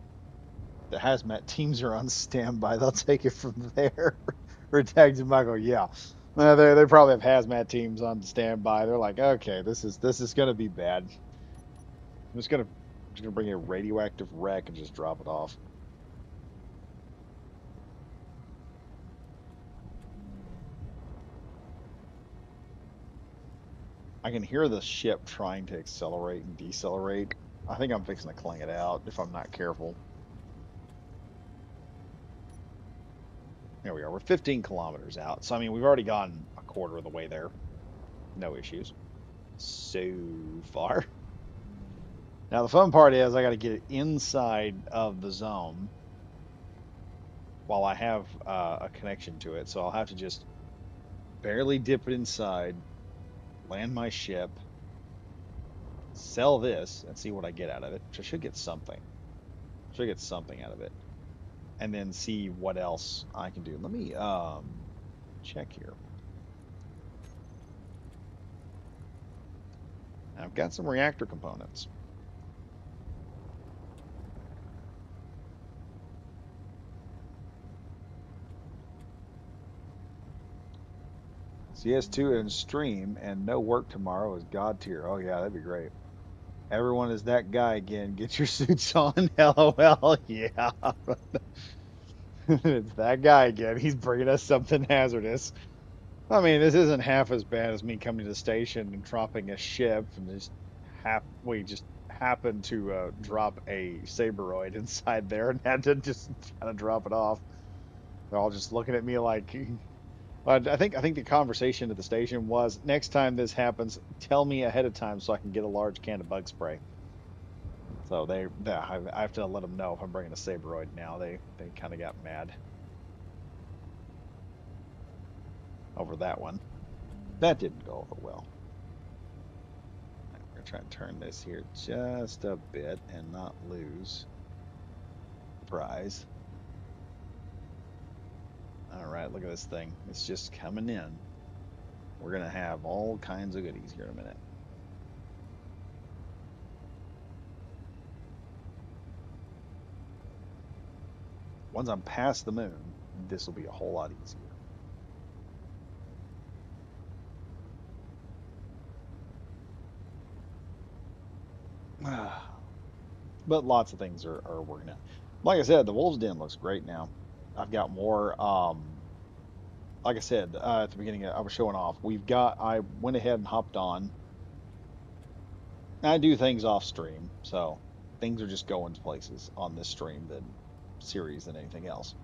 the hazmat teams are on standby. They'll take it from there. Redacted Michael, yeah. They probably have hazmat teams on standby. They're like, okay, this is gonna be bad. I'm just gonna bring a radioactive wreck and just drop it off. I can hear the ship trying to accelerate and decelerate. I think I'm fixing to clang it out if I'm not careful. There we are. We're 15 kilometers out. So, I mean, we've already gone a quarter of the way there. No issues so far. Now, the fun part is I got to get it inside of the zone while I have a connection to it. So I'll have to just barely dip it inside, land my ship, sell this, and see what I get out of it, which I should get something. Should get something out of it. And then see what else I can do. Let me check here. I've got some reactor components. CS2 and stream and no work tomorrow is God tier. Oh yeah, that'd be great. Everyone is that guy again. Get your suits on. LOL. Yeah. It's that guy again. He's bringing us something hazardous. I mean, this isn't half as bad as me coming to the station and dropping a ship and we just happened to drop a Saberoid inside there and had to just kind of drop it off. They're all just looking at me like, I think the conversation at the station was, next time this happens, tell me ahead of time so I can get a large can of bug spray. So I have to let them know if I'm bringing a Saberoid now. They kind of got mad over that one. That didn't go over well. Right, we're gonna try and turn this here just a bit and not lose the prize. All right, look at this thing. It's just coming in. We're gonna have all kinds of goodies here in a minute. Once I'm past the moon, this will be a whole lot easier. But lots of things are working out. Like I said, the Wolves Den looks great now. I've got more. Like I said at the beginning, I was showing off. I went ahead and hopped on. I do things off stream, so things are just going to places on this stream than series than anything else.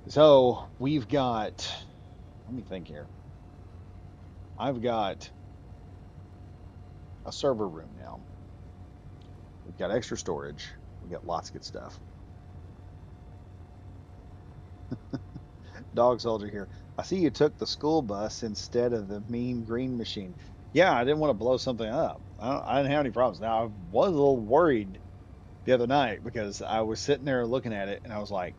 So we've got. Let me think here. I've got a server room now. We've got extra storage. We got lots of good stuff. Dog soldier here. I see you took the school bus instead of the mean green machine. Yeah, I didn't want to blow something up. I didn't have any problems. Now, I was a little worried the other night because I was sitting there looking at it and I was like,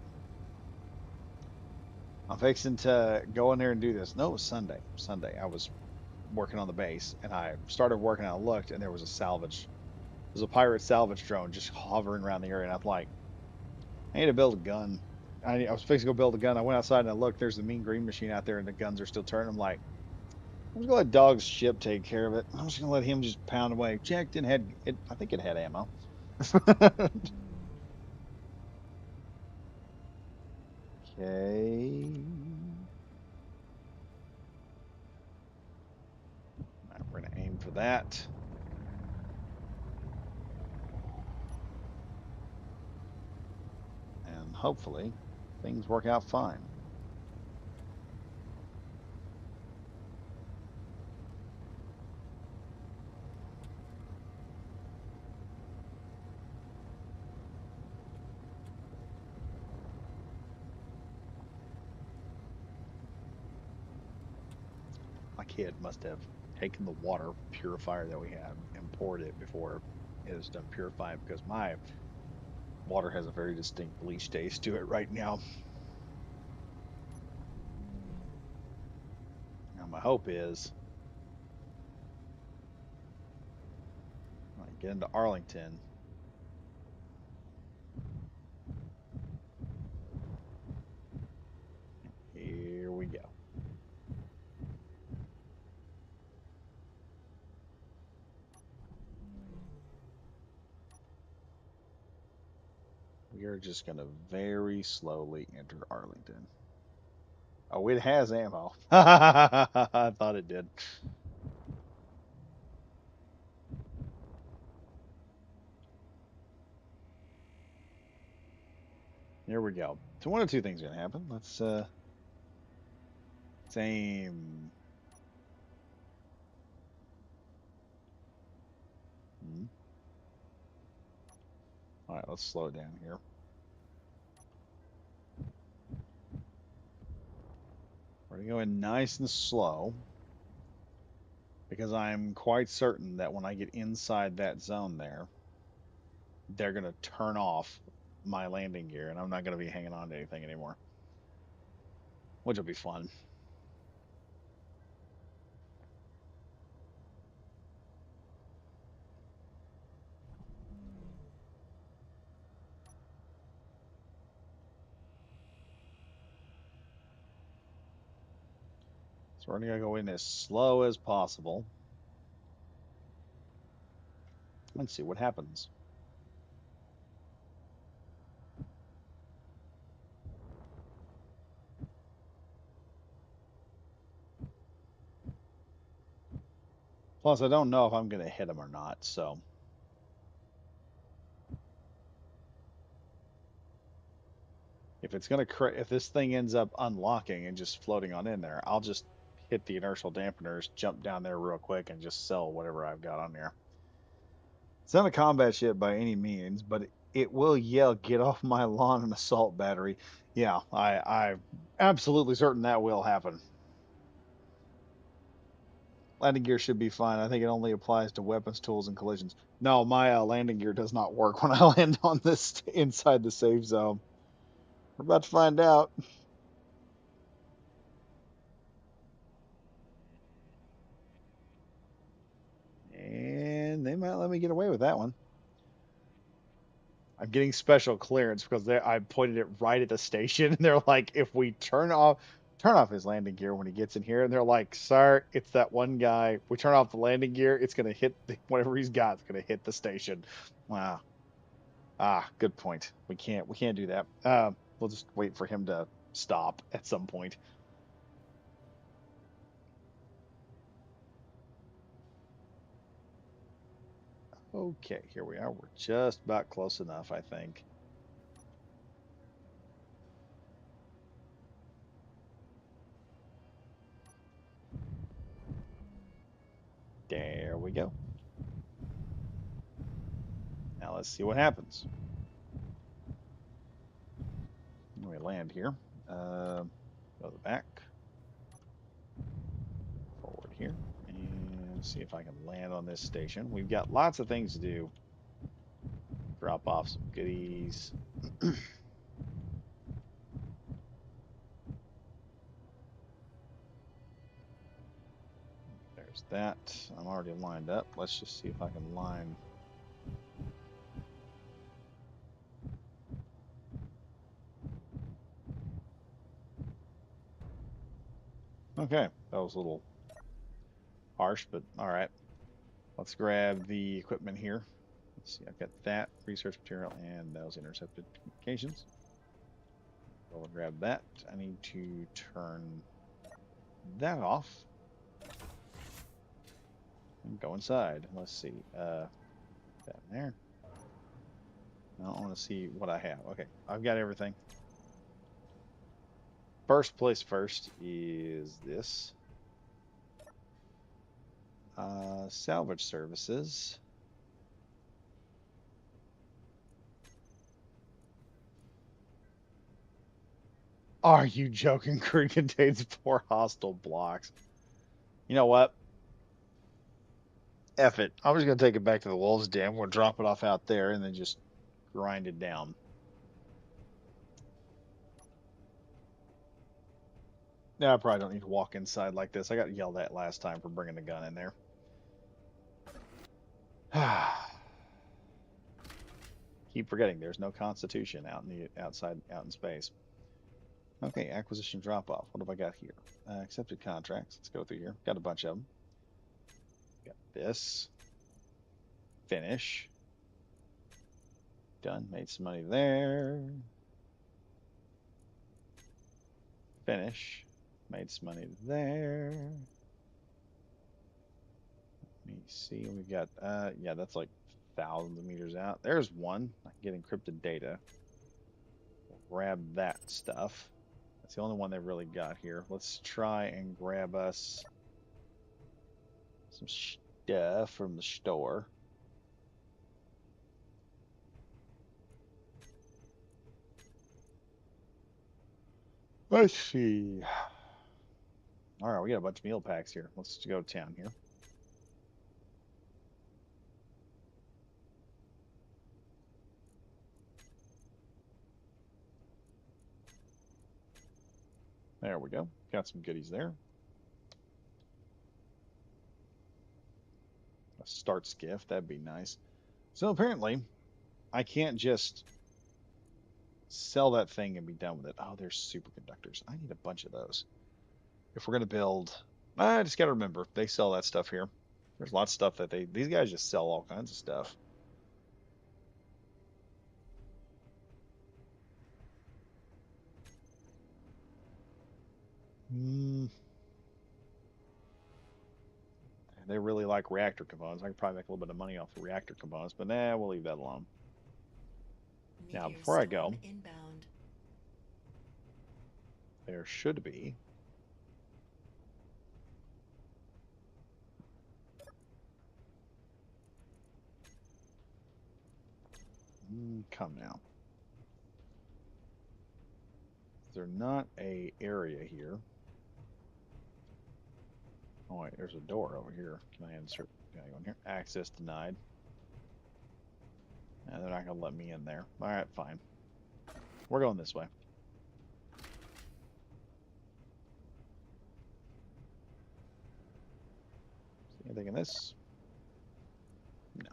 I'm fixing to go in there and do this. No, it was Sunday. Sunday. I was working on the base and I started working and I looked and there was a salvage. There's a pirate salvage drone just hovering around the area. And I'm like, I need to build a gun. I was fixing to go build a gun. I went outside and I looked, there's the mean green machine out there and the guns are still turning. I'm like, I'm just gonna let Dog's ship take care of it. I'm just gonna let him just pound away. Checked and had it. I think it had ammo. Okay. Right, we're gonna aim for that, and hopefully. things work out fine. My kid must have taken the water purifier that we had and poured it before it is done purifying because my water has a very distinct bleach taste to it right now. Now, my hope is when I get into Arlington, here we go. We are just going to very slowly enter Arlington. Oh, it has ammo. I thought it did. Here we go. So one of two things are going to happen. Let's same. Hmm. All right, let's slow it down here. We're going to go in nice and slow because I'm quite certain that when I get inside that zone there, they're going to turn off my landing gear and I'm not going to be hanging on to anything anymore, which will be fun. So we're going to go in as slow as possible. Let's see what happens. Plus, I don't know if I'm going to hit them or not, so if it's going to if this thing ends up unlocking and just floating on in there, I'll just hit the inertial dampeners, jump down there real quick, and just sell whatever I've got on there. It's not a combat ship by any means, but it will yell, "Get off my lawn!" An assault battery. Yeah, I'm absolutely certain that will happen. Landing gear should be fine. I think it only applies to weapons, tools, and collisions. No, my landing gear does not work when I land on this inside the safe zone. We're about to find out. And they might let me get away with that one. I'm getting special clearance because I pointed it right at the station, and they're like, if we turn off his landing gear when he gets in here, and they're like, sir, it's that one guy. If we turn off the landing gear, it's gonna hit whatever he's got. It's gonna hit the station. Wow. Good point. We can't do that. We'll just wait for him to stop at some point. Okay, here we are. We're just about close enough, I think. There we go. Now let's see what happens. When we land here. Go to the back, forward here, and see if I can land on this station. We've got lots of things to do. Drop off some goodies. There's that. I'm already lined up. Let's just see if I can line. Okay, that was a little harsh, but all right. Let's grab the equipment here. Let's see, I've got that research material and those intercepted communications. We'll grab that. I need to turn that off and go inside. Let's see. That in there. I don't want to see what I have. Okay, I've got everything. First place first is this. Salvage services. Are you joking? Crude contains 4 blocks. You know what? F it. I'm just gonna take it back to the Wolves Den. We'll drop it off out there and then just grind it down. No, I probably don't need to walk inside like this. I got yelled at last time for bringing the gun in there. Keep forgetting there's no constitution out in the outside out in space. Okay, acquisition drop off. What have I got here? Accepted contracts. Let's go through here. Got a bunch of them. Got this. Finish. Done. Made some money there. Finish. Made some money there. Let me see. We got yeah, that's like thousands of meters out. There's one. I can get encrypted data. We'll grab that stuff. That's the only one they really got here. Let's try and grab us some stuff from the store. Let's see. All right, we got a bunch of meal packs here. Let's go to town here. There we go. Got some goodies there. A start skiff, that'd be nice. So apparently, I can't just sell that thing and be done with it. Oh, there's superconductors. I need a bunch of those. If we're gonna build, I just gotta remember they sell that stuff here. There's lots of stuff that these guys just sell all kinds of stuff. Mm, they really like reactor components. I could probably make a little bit of money off the reactor components, but nah, we'll leave that alone. Now, Meteor before I swarm go, inbound. there should be. Come now. Is there not a area here? Oh wait, there's a door over here. Can I insert? Can I go in here? Access denied. And they're not gonna let me in there. All right, fine. We're going this way. See anything in this? No,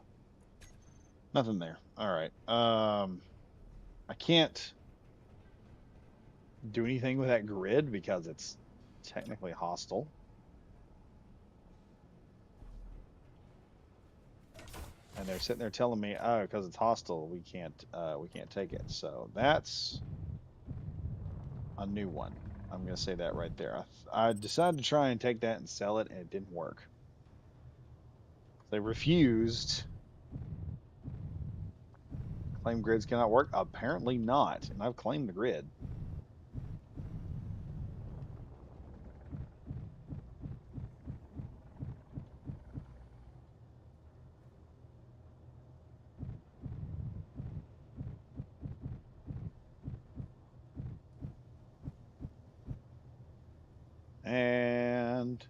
nothing there. All right. I can't do anything with that grid because it's technically hostile. And they're sitting there telling me, oh, because it's hostile, we can't take it. So that's a new one. I'm gonna say that right there. I decided to try and take that and sell it, and it didn't work. They refused. Claim grids cannot work. Apparently not, and I've claimed the grid. And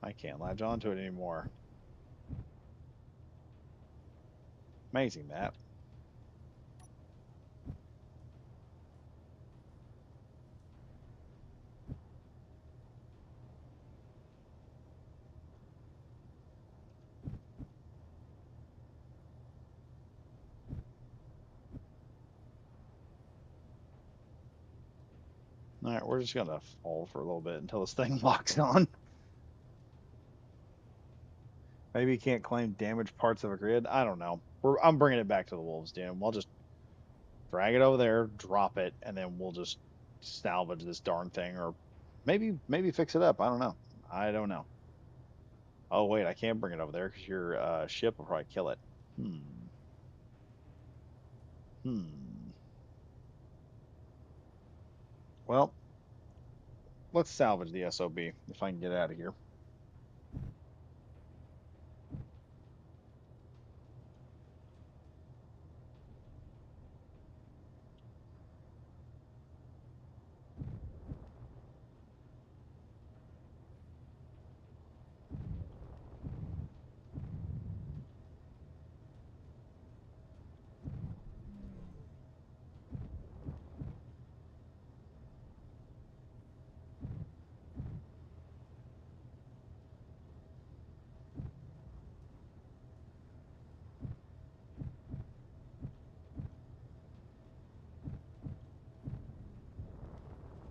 I can't latch onto it anymore. Amazing that. All right, we're just gonna fall for a little bit until this thing locks on. Maybe you can't claim damaged parts of a grid. I don't know. I'm bringing it back to the Wolves Den. We'll just drag it over there, drop it, and then we'll just salvage this darn thing, or maybe fix it up. I don't know. I don't know. Oh wait, I can't bring it over there because your ship will probably kill it. Hmm. Hmm. Well, let's salvage the SOB if I can get out of here.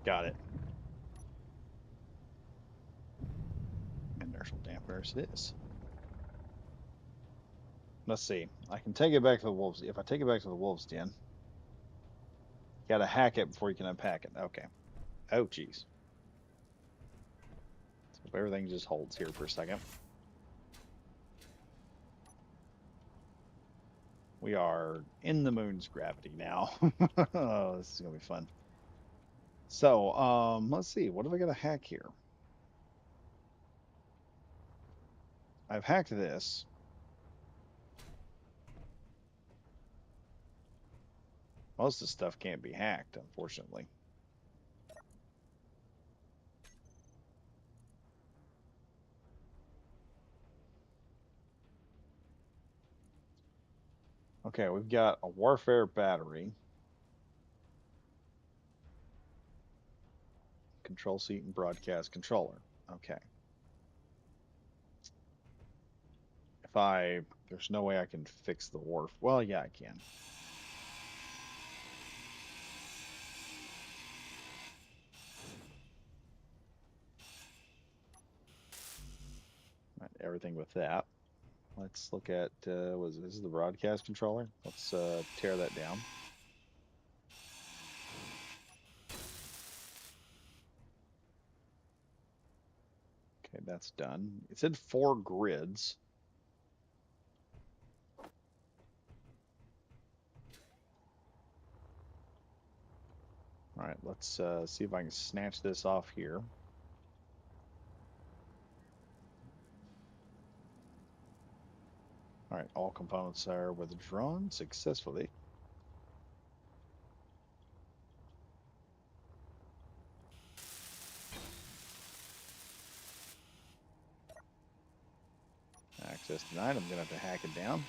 Got it. Inertial dampeners it is. Let's see. I can take it back to the wolves. If I take it back to the wolves den, gotta hack it before you can unpack it. Okay. Oh, geez. So everything just holds here for a second. We are in the moon's gravity now. Oh, this is gonna be fun. So, let's see. What have I got to hack here? I've hacked this. Most of the stuff can't be hacked, unfortunately. Okay, we've got a warfare battery, control seat, and broadcast controller. Okay. If I, there's no way I can fix the wharf. Well, yeah, I can. Right, everything with that. Let's look at, was this is the broadcast controller? Let's tear that down. Okay, that's done. It said 4 grids. All right, let's see if I can snatch this off here. All right, all components are withdrawn successfully. Access denied. I'm gonna have to hack it down.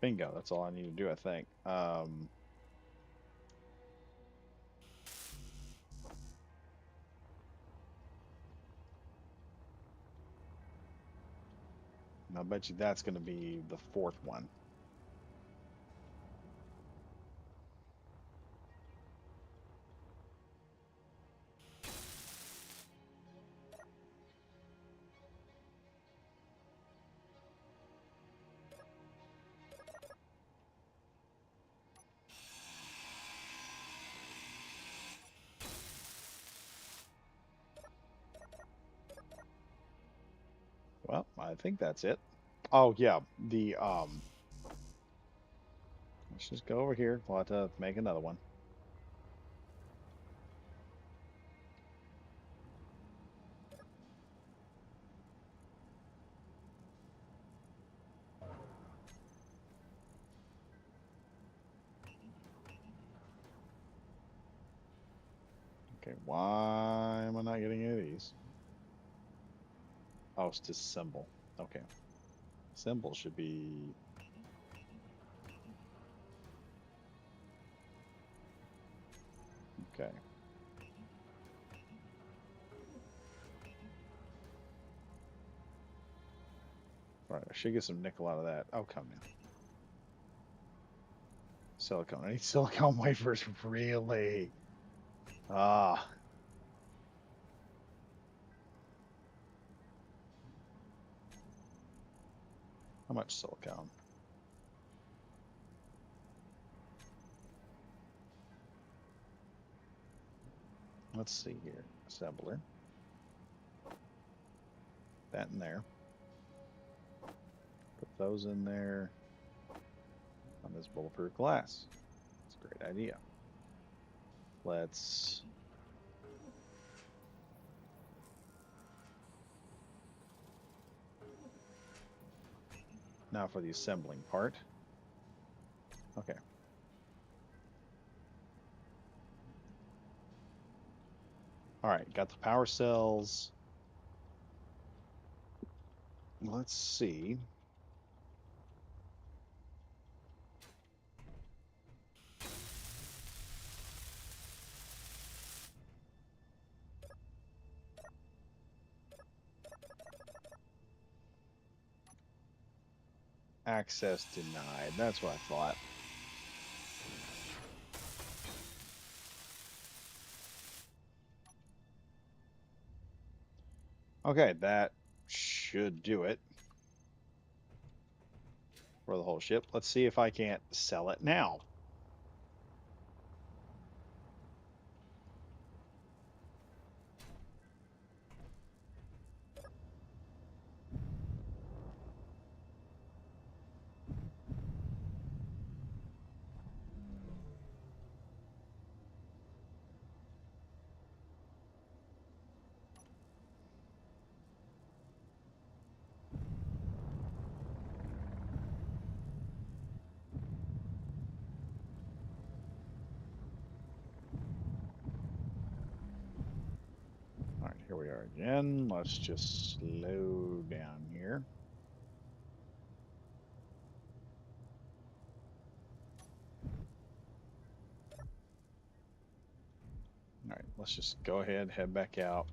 Bingo, that's all I need to do, I think. I bet you that's gonna be the 4th one. Well, I think that's it. Oh yeah, the let's just go over here. We'll have to make another one. Okay, why am I not getting any of these? Oh, it's just symbol. Okay. Symbol should be okay. All right, I should get some nickel out of that. Oh, come now. Silicone. I need silicone wafers, really. Ah, how much silicone? Let's see here. Assembler. That in there. Put those in there on this bulletproof glass. That's a great idea. Let's now for the assembling part. Okay. All right, got the power cells. Let's see. Access denied. That's what I thought. Okay, that should do it for the whole ship. Let's see if I can't sell it now. All right, here we are again. Let's just slow down here. All right, let's just go ahead, head back out.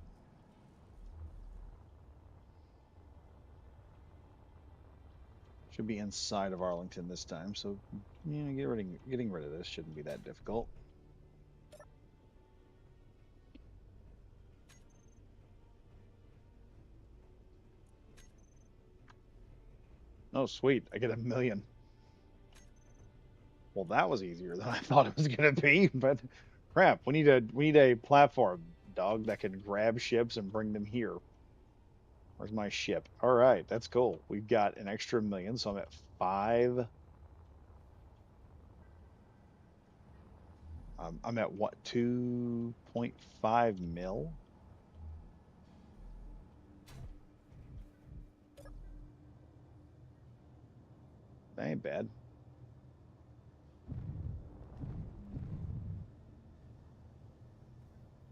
Should be inside of Arlington this time, so getting rid of this shouldn't be that difficult. Oh, sweet! I get 1 million. Well, that was easier than I thought it was gonna be, but crap, we need a platform, dog, that can grab ships and bring them here. Where's my ship? All right, that's cool. We've got an extra 1 million, so I'm at 5. I'm at what, 2.5 mil? That ain't bad.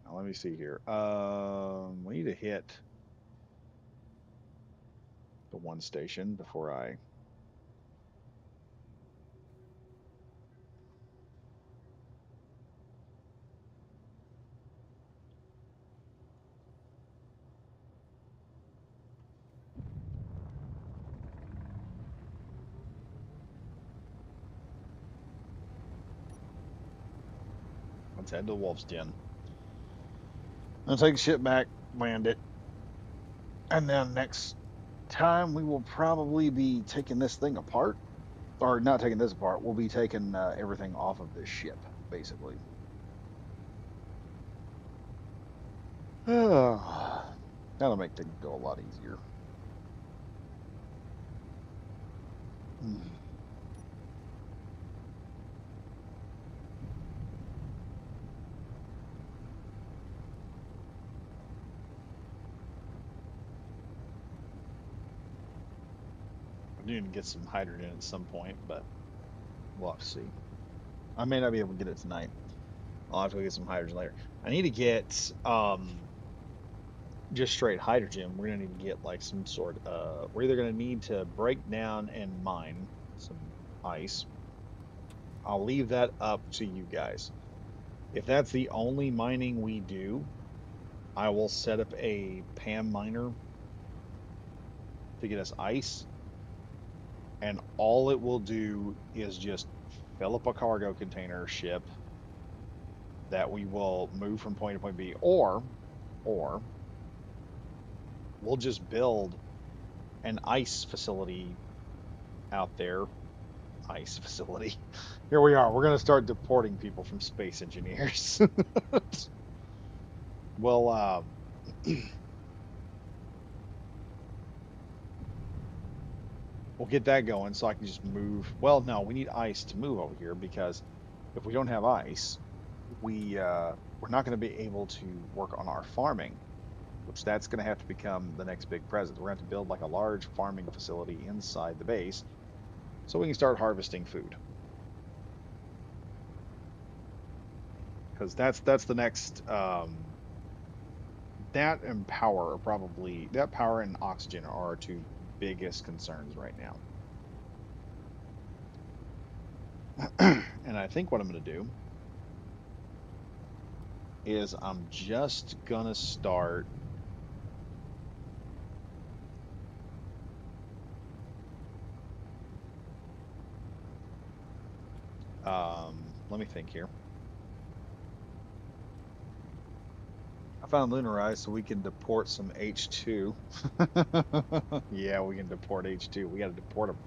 Now, let me see here. We need to hit the one station before I. Let's head to Wolf's Den. I'll take the ship back, land it, and then next time we will probably be taking this thing apart, or not taking this apart. We'll be taking everything off of this ship, basically. That'll make things go a lot easier. Hmm. I need to get some hydrogen at some point, but we'll have to see. I may not be able to get it tonight. I'll have to get some hydrogen later. I need to get just straight hydrogen. We're gonna need to get like some sort. We're either gonna need to break down and mine some ice. I'll leave that up to you guys. If that's the only mining we do, I will set up a PAM miner to get us ice, and all it will do is just fill up a cargo container ship that we will move from point to point B, or we'll just build an ice facility out there. Ice facility. Here we are. We're going to start deporting people from space engineers. Well, we'll get that going so I can just move. Well, no, we need ice to move over here because if we don't have ice, we're not going to be able to work on our farming, which that's going to have to become the next big present. We're going to have to build like a large farming facility inside the base so we can start harvesting food. Because that's the next that and power are probably that power and oxygen are our two biggest concerns right now. And I think what I'm going to do is I'm just gonna start. Let me think here. I found lunar ice so we can deport some H2. Yeah, we can deport H2. We got to deport them.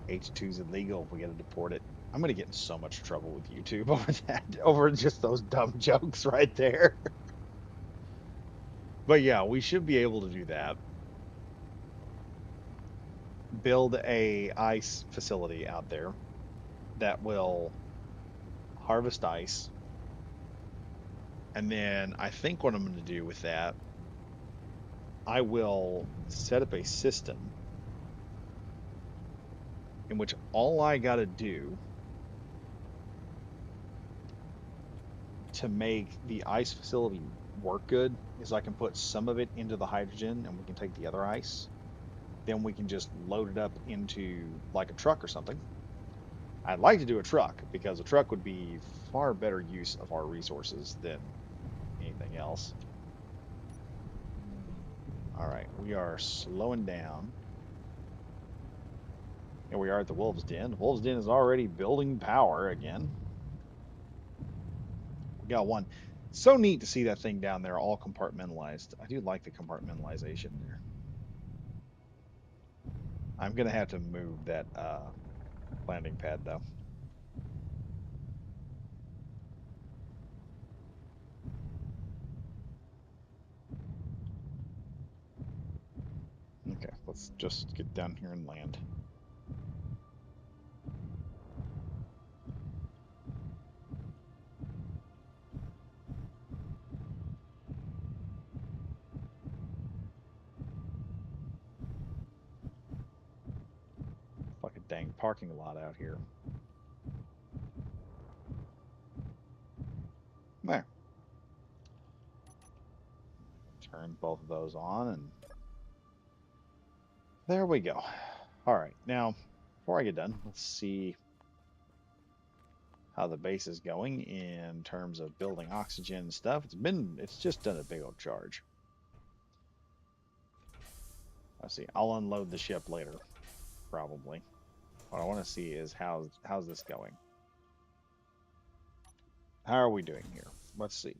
H2 is illegal. We got to deport it. I'm gonna get in so much trouble with YouTube over that, over just those dumb jokes right there. But yeah, we should be able to do that. Build a ice facility out there that will harvest ice. And then I think what I'm going to do with that, I will set up a system in which all I got to do to make the ice facility work good is I can put some of it into the hydrogen and we can take the other ice. Then we can just load it up into like a truck or something. I'd like to do a truck because a truck would be far better use of our resources than anything else. All right, we are slowing down. Here we are at the Wolves Den. The Wolves Den is already building power again. We got one. So neat to see that thing down there all compartmentalized. I do like the compartmentalization there. I'm gonna have to move that landing pad though. Okay, let's just get down here and land. Like a dang parking lot out here. There. Turn both of those on and there we go. All right, now before I get done, let's see how the base is going in terms of building oxygen and stuff. It's just done a big old charge. Let's see. I'll unload the ship later, probably. What I want to see is how's this going? How are we doing here? Let's see.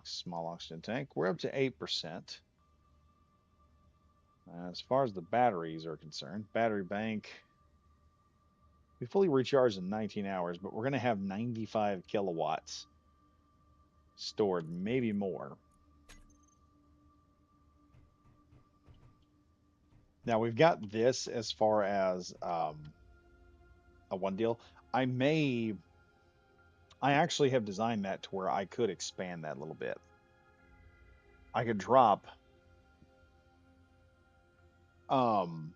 Small oxygen tank. We're up to 8%. As far as the batteries are concerned, battery bank. We fully recharged in 19 hours, but we're going to have 95 kilowatts stored, maybe more. Now we've got this as far as a one deal. I may, I actually have designed that to where I could expand that a little bit. I could drop um,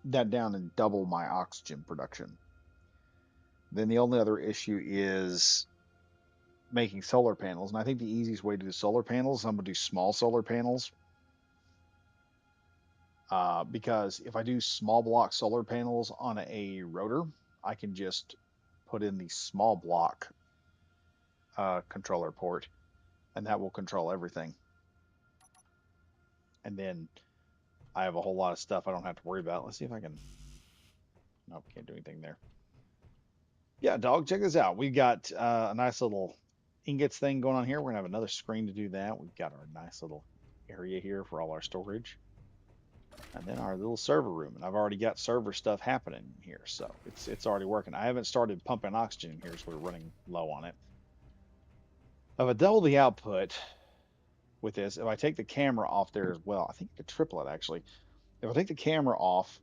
that down and double my oxygen production. Then the only other issue is making solar panels. And I think the easiest way to do solar panels, I'm going to do small solar panels. Because if I do small block solar panels on a rotor, I can just put in the small block controller port and that will control everything. And then I have a whole lot of stuff I don't have to worry about. Let's see if I can. Nope, can't do anything there. Yeah, dog, check this out. We got a nice little ingots thing going on here. We're gonna have another screen to do that. We've got our nice little area here for all our storage. And then our little server room. And I've already got server stuff happening here. So it's already working. I haven't started pumping oxygen here, so we're running low on it. If I double the output with this, if I take the camera off there as well, I think I could triple it actually. If I take the camera off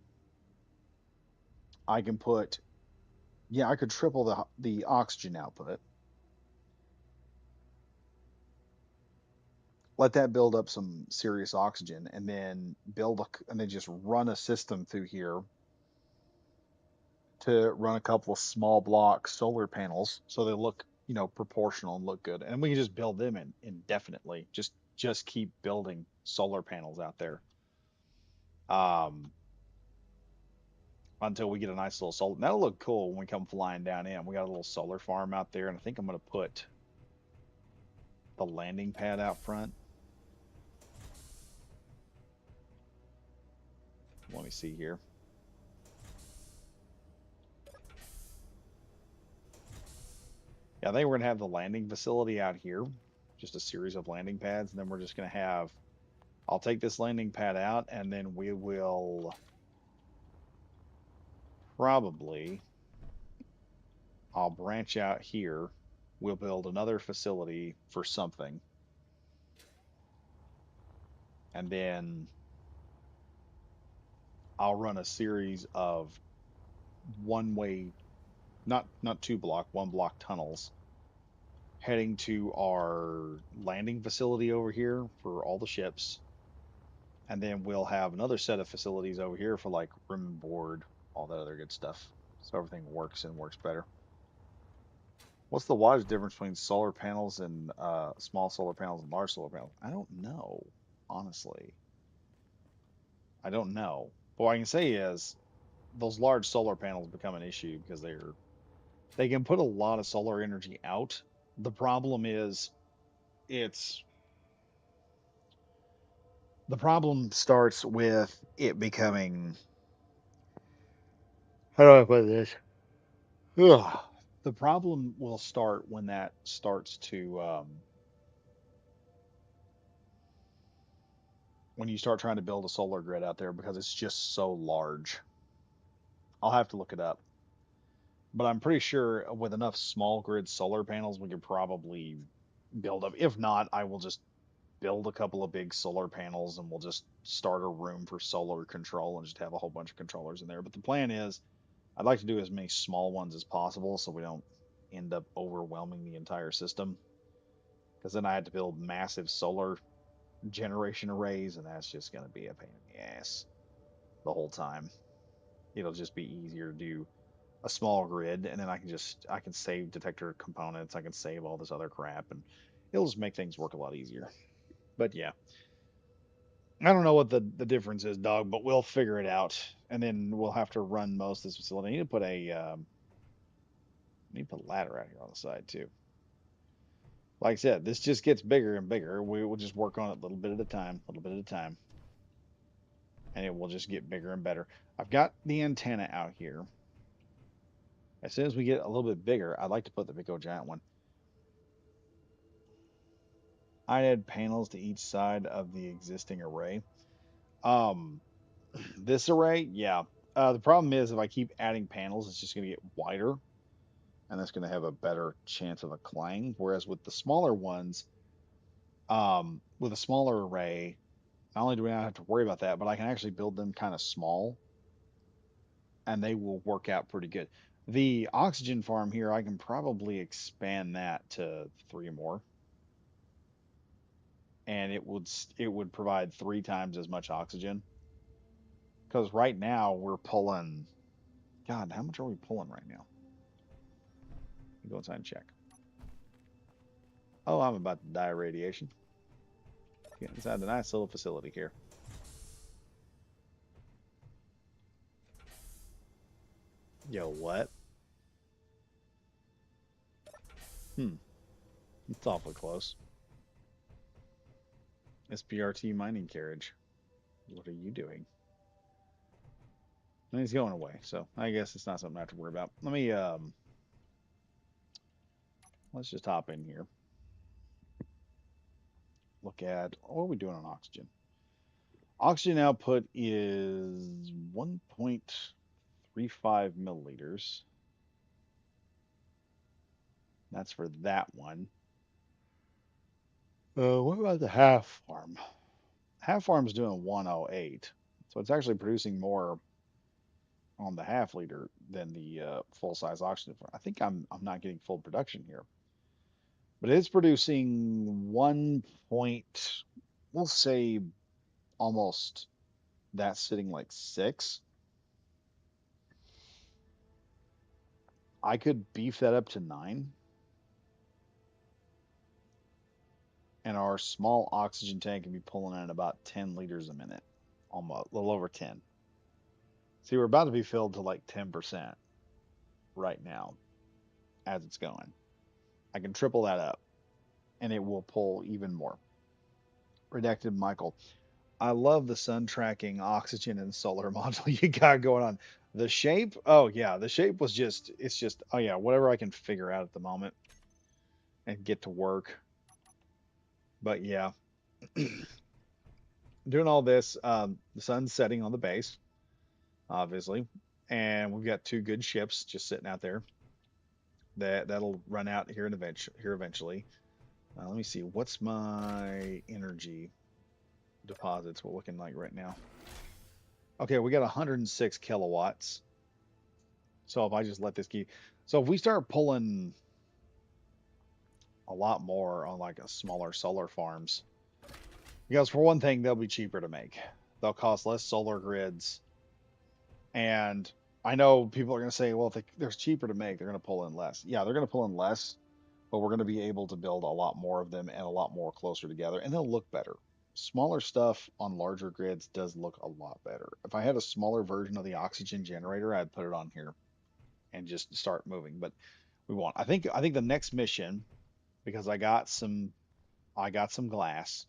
I can put, yeah, I could triple the oxygen output, let that build up some serious oxygen, and then and then just run a system through here to run a couple of small block solar panels so they look, proportional and look good. And we can just build them in indefinitely. Just keep building solar panels out there. Um, until we get a nice little solar. That'll look cool when we come flying down in. We got a little solar farm out there, and I think I'm gonna put the landing pad out front. Let me see here. Yeah, I think we're gonna have the landing facility out here, just a series of landing pads, and then we're just gonna have. I'll take this landing pad out, and then we will probably. I'll branch out here. We'll build another facility for something, and then I'll run a series of one-way, not two block, one block tunnels heading to our landing facility over here for all the ships. And then we'll have another set of facilities over here for like room and board, all that other good stuff. So everything works and works better. What's the wattage difference between solar panels and small solar panels and large solar panels? I don't know, honestly. I don't know. But what I can say is those large solar panels become an issue because they can put a lot of solar energy out. The problem is it's the problem starts with it becoming, how do I put this? Ugh. The problem will start when that starts to when you start trying to build a solar grid out there because it's just so large. I'll have to look it up, but I'm pretty sure with enough small grid solar panels we could probably build up. If not, I will just build a couple of big solar panels and we'll just start a room for solar control and just have a whole bunch of controllers in there. But the plan is I'd like to do as many small ones as possible so we don't end up overwhelming the entire system. Because then I had to build massive solar generation arrays, and that's just going to be a pain in the ass the whole time. It'll just be easier to do a small grid, and then I can save detector components, I can save all this other crap, and it'll just make things work a lot easier. But yeah, I don't know what the difference is, dog, but we'll figure it out, and then we'll have to run most of this facility. I need to put a ladder out here on the side too. Like I said, this just gets bigger and bigger. We will just work on it a little bit at a time, a little bit at a time, and it will just get bigger and better. I've got the antenna out here. As soon as we get a little bit bigger, I'd like to put the big old giant one. I'd add panels to each side of the existing array. Um, this array, yeah. The problem is if I keep adding panels, it's just going to get wider, and that's going to have a better chance of a clang. Whereas with the smaller ones, with a smaller array, not only do I not have to worry about that, but I can actually build them kind of small and they will work out pretty good. The oxygen farm here, I can probably expand that to three more, and it would provide three times as much oxygen. Because right now we're pulling. God, how much are we pulling right now? Go inside and check. Oh, I'm about to die of radiation. Get inside the nice little facility here. Yo, what? Hmm, it's awfully close. SPRT mining carriage. What are you doing? And he's going away, so I guess it's not something I have to worry about. Let's just hop in here. Look at what are we doing on oxygen? Oxygen output is 1.35 milliliters. That's for that one. What about the half farm? Half farm's doing 108. So it's actually producing more. on the half liter than the full size oxygen farm. I think I'm not getting full production here, but it's producing 1 point, we'll say almost, that's sitting like 6. I could beef that up to 9, and our small oxygen tank can be pulling in about 10 liters a minute, almost a little over 10. See, we're about to be filled to like 10% right now as it's going. I can triple that up and it will pull even more. Redacted Michael. I love the sun tracking oxygen and solar module you got going on. The shape, oh yeah, the shape was just, it's just, oh yeah, whatever I can figure out at the moment and get to work. But yeah, doing all this, the sun's setting on the base, obviously, and we've got 2 good ships just sitting out there that'll run out here eventually. Let me see, what's my energy deposits we're looking like right now? Okay, we got 106 kilowatts. So if I just let this keep, so if we start pulling a lot more on like a smaller solar farms, because for one thing, they'll be cheaper to make. They'll cost less solar grids. And I know people are going to say, well, if they're cheaper to make, they're going to pull in less. Yeah, they're going to pull in less, but we're going to be able to build a lot more of them and a lot more closer together, and they'll look better. Smaller stuff on larger grids does look a lot better. If I had a smaller version of the oxygen generator, I'd put it on here and just start moving. But we won't. I think the next mission, because I got some glass,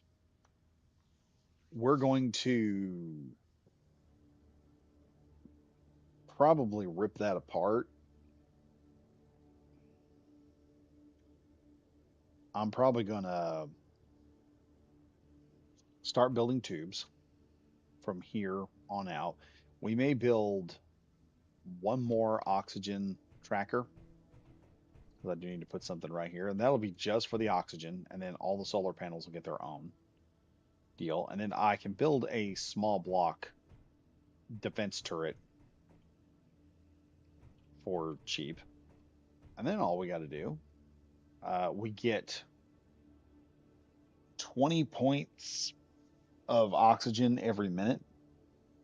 we're going to probably rip that apart. I'm probably gonna start building tubes from here on out. We may build one more oxygen tracker because I do need to put something right here, and that'll be just for the oxygen, and then all the solar panels will get their own deal, and then I can build a small block defense turret for cheap, and then all we got to do, we get 20 points of oxygen every minute,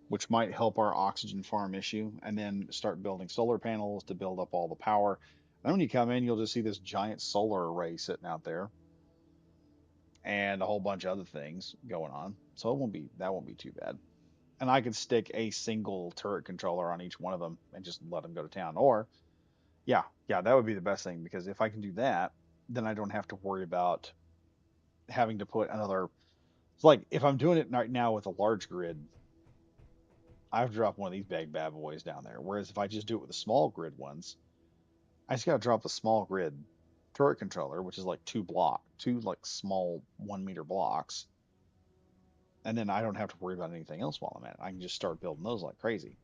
which might help our oxygen farm issue, and then start building solar panels to build up all the power. And then when you come in, you'll just see this giant solar array sitting out there and a whole bunch of other things going on. So that won't be too bad. And I could stick a single turret controller on each one of them and just let them go to town. Or yeah, that would be the best thing, because if I can do that, then I don't have to worry about having to put another. It's like if I'm doing it right now with a large grid, I have to drop one of these big bad boys down there. Whereas if I just do it with the small grid ones, I just got to drop the small grid turret controller, which is like two like small 1 meter blocks, and then I don't have to worry about anything else while I'm at it. I can just start building those like crazy.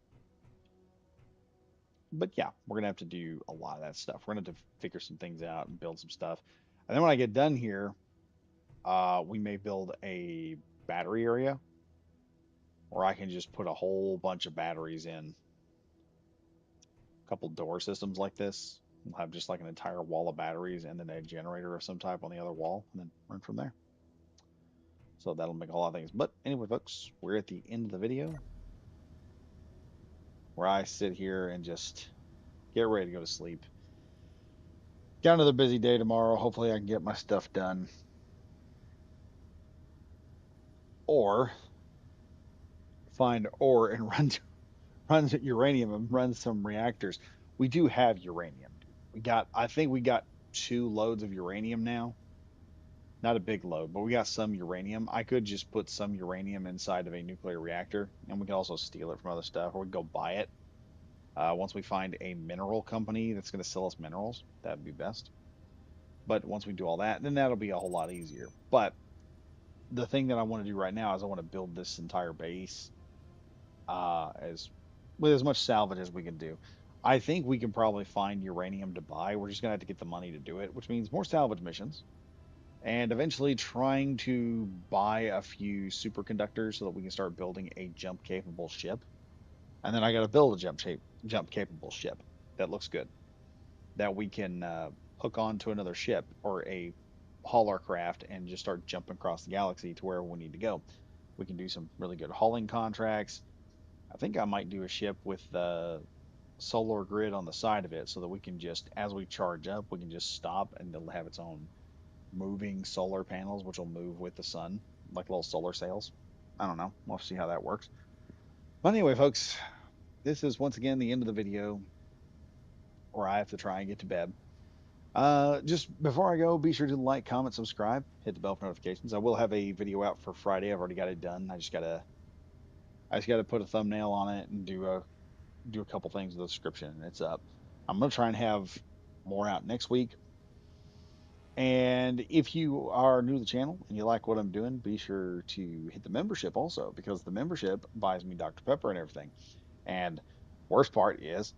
But yeah, we're gonna have to do a lot of that stuff. We're gonna have to figure some things out and build some stuff. And then when I get done here, we may build a battery area where I can just put a whole bunch of batteries in, a couple door systems like this. We'll have just like an entire wall of batteries and then a generator of some type on the other wall, and then run from there. So that'll make a lot of things. But anyway, folks, we're at the end of the video where I sit here and just get ready to go to sleep. Got another busy day tomorrow. Hopefully, I can get my stuff done. Or find ore and run uranium and run some reactors. We do have uranium, dude. I think we got 2 loads of uranium now. Not a big load, but we got some uranium. I could just put some uranium inside of a nuclear reactor, and we could also steal it from other stuff, or we could go buy it. Once we find a mineral company that's going to sell us minerals, that'd be best. But once we do all that, then that'll be a whole lot easier. But the thing that I want to do right now is I want to build this entire base as with as much salvage as we can do. I think we can probably find uranium to buy. We're just gonna have to get the money to do it, which means more salvage missions and eventually trying to buy a few superconductors so that we can start building a jump capable ship. And then I got to build a jump capable ship that looks good that we can hook on to another ship or a hauler craft and just start jumping across the galaxy to wherever we need to go. We can do some really good hauling contracts. I think I might do a ship with the solar grid on the side of it so that we can just, as we charge up, we can just stop and it'll have its own moving solar panels, which will move with the sun, like little solar sails. I don't know. We'll see how that works. But anyway, folks, this is once again the end of the video where I have to try and get to bed. Just before I go, be sure to like, comment, subscribe, hit the bell for notifications. I will have a video out for Friday. I've already got it done. I just gotta put a thumbnail on it and do a couple things with the description, and it's up. I'm gonna try and have more out next week. And if you are new to the channel and you like what I'm doing, be sure to hit the membership also, because the membership buys me Dr. Pepper and everything. And worst part is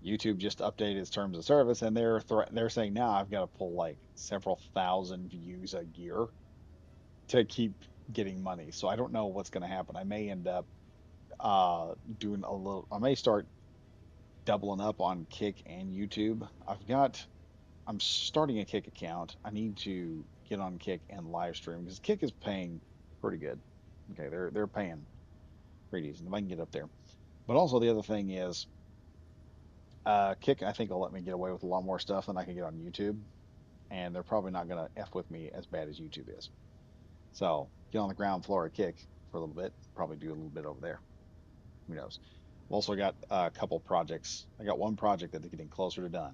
YouTube just updated its terms of service, and they're saying now I've got to pull like several thousand views a year to keep getting money. So I don't know what's going to happen. I may end up doing a little. I may start doubling up on Kick and YouTube. I'm starting a Kick account. I need to get on Kick and live stream because Kick is paying pretty good. Okay, they're paying pretty decent if I can get up there. But also the other thing is Kick, I think will let me get away with a lot more stuff than I can get on YouTube, and they're probably not gonna f with me as bad as YouTube is. So get on the ground floor of Kick for a little bit, probably do a little bit over there. Who knows? I've also got a couple projects. I got one project that is getting closer to done.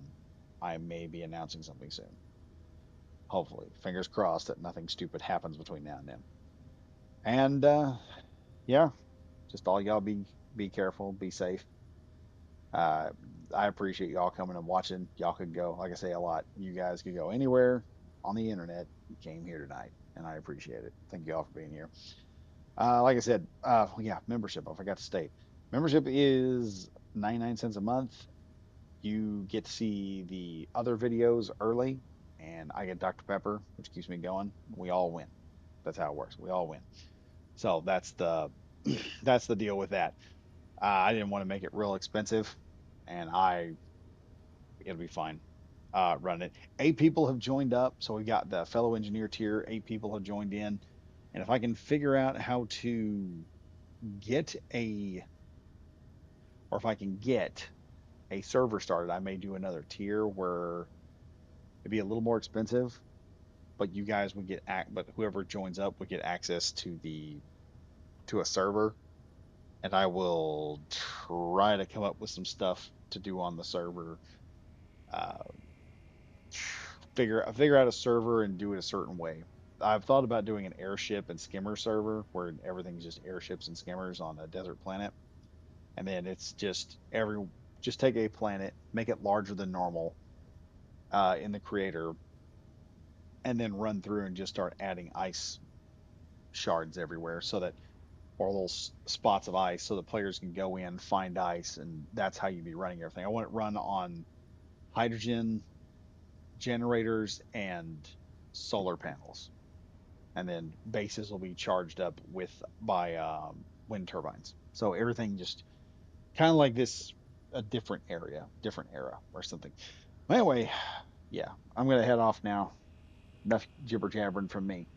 I may be announcing something soon. Hopefully, fingers crossed that nothing stupid happens between now and then. And yeah, just all y'all be careful, be safe. Uh, I appreciate y'all coming and watching. Y'all could go, like I say a lot, you guys could go anywhere on the internet. You came here tonight, and I appreciate it. Thank you all for being here. Like I said, yeah, membership. I forgot to state. Membership is 99 cents a month. You get to see the other videos early, and I get Dr. Pepper, which keeps me going. We all win. That's how it works. We all win. So that's the deal with that. I didn't want to make it real expensive, and it'll be fine. Run it. 8 people have joined up, so we got the fellow engineer tier. 8 people have joined in, and if I can figure out how to get a, or if I can get a server started, I may do another tier where it'd be a little more expensive, but you guys would but whoever joins up would get access to a server, and I will try to come up with some stuff to do on the server. Uh, figure out a server and do it a certain way. I've thought about doing an airship and skimmer server where everything's just airships and skimmers on a desert planet, and then it's just take a planet, make it larger than normal in the creator, and then run through and just start adding ice shards everywhere so that or little spots of ice so the players can go in, find ice, and that's how you'd be running everything. I want it run on hydrogen generators and solar panels, and then bases will be charged up with by wind turbines. So everything just kind of like this, a different era or something. Anyway, yeah, I'm gonna head off now. Enough jibber jabbering from me.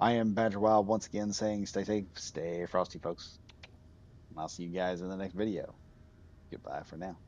I am Badger Wild once again saying stay safe, stay frosty, folks. And I'll see you guys in the next video. Goodbye for now.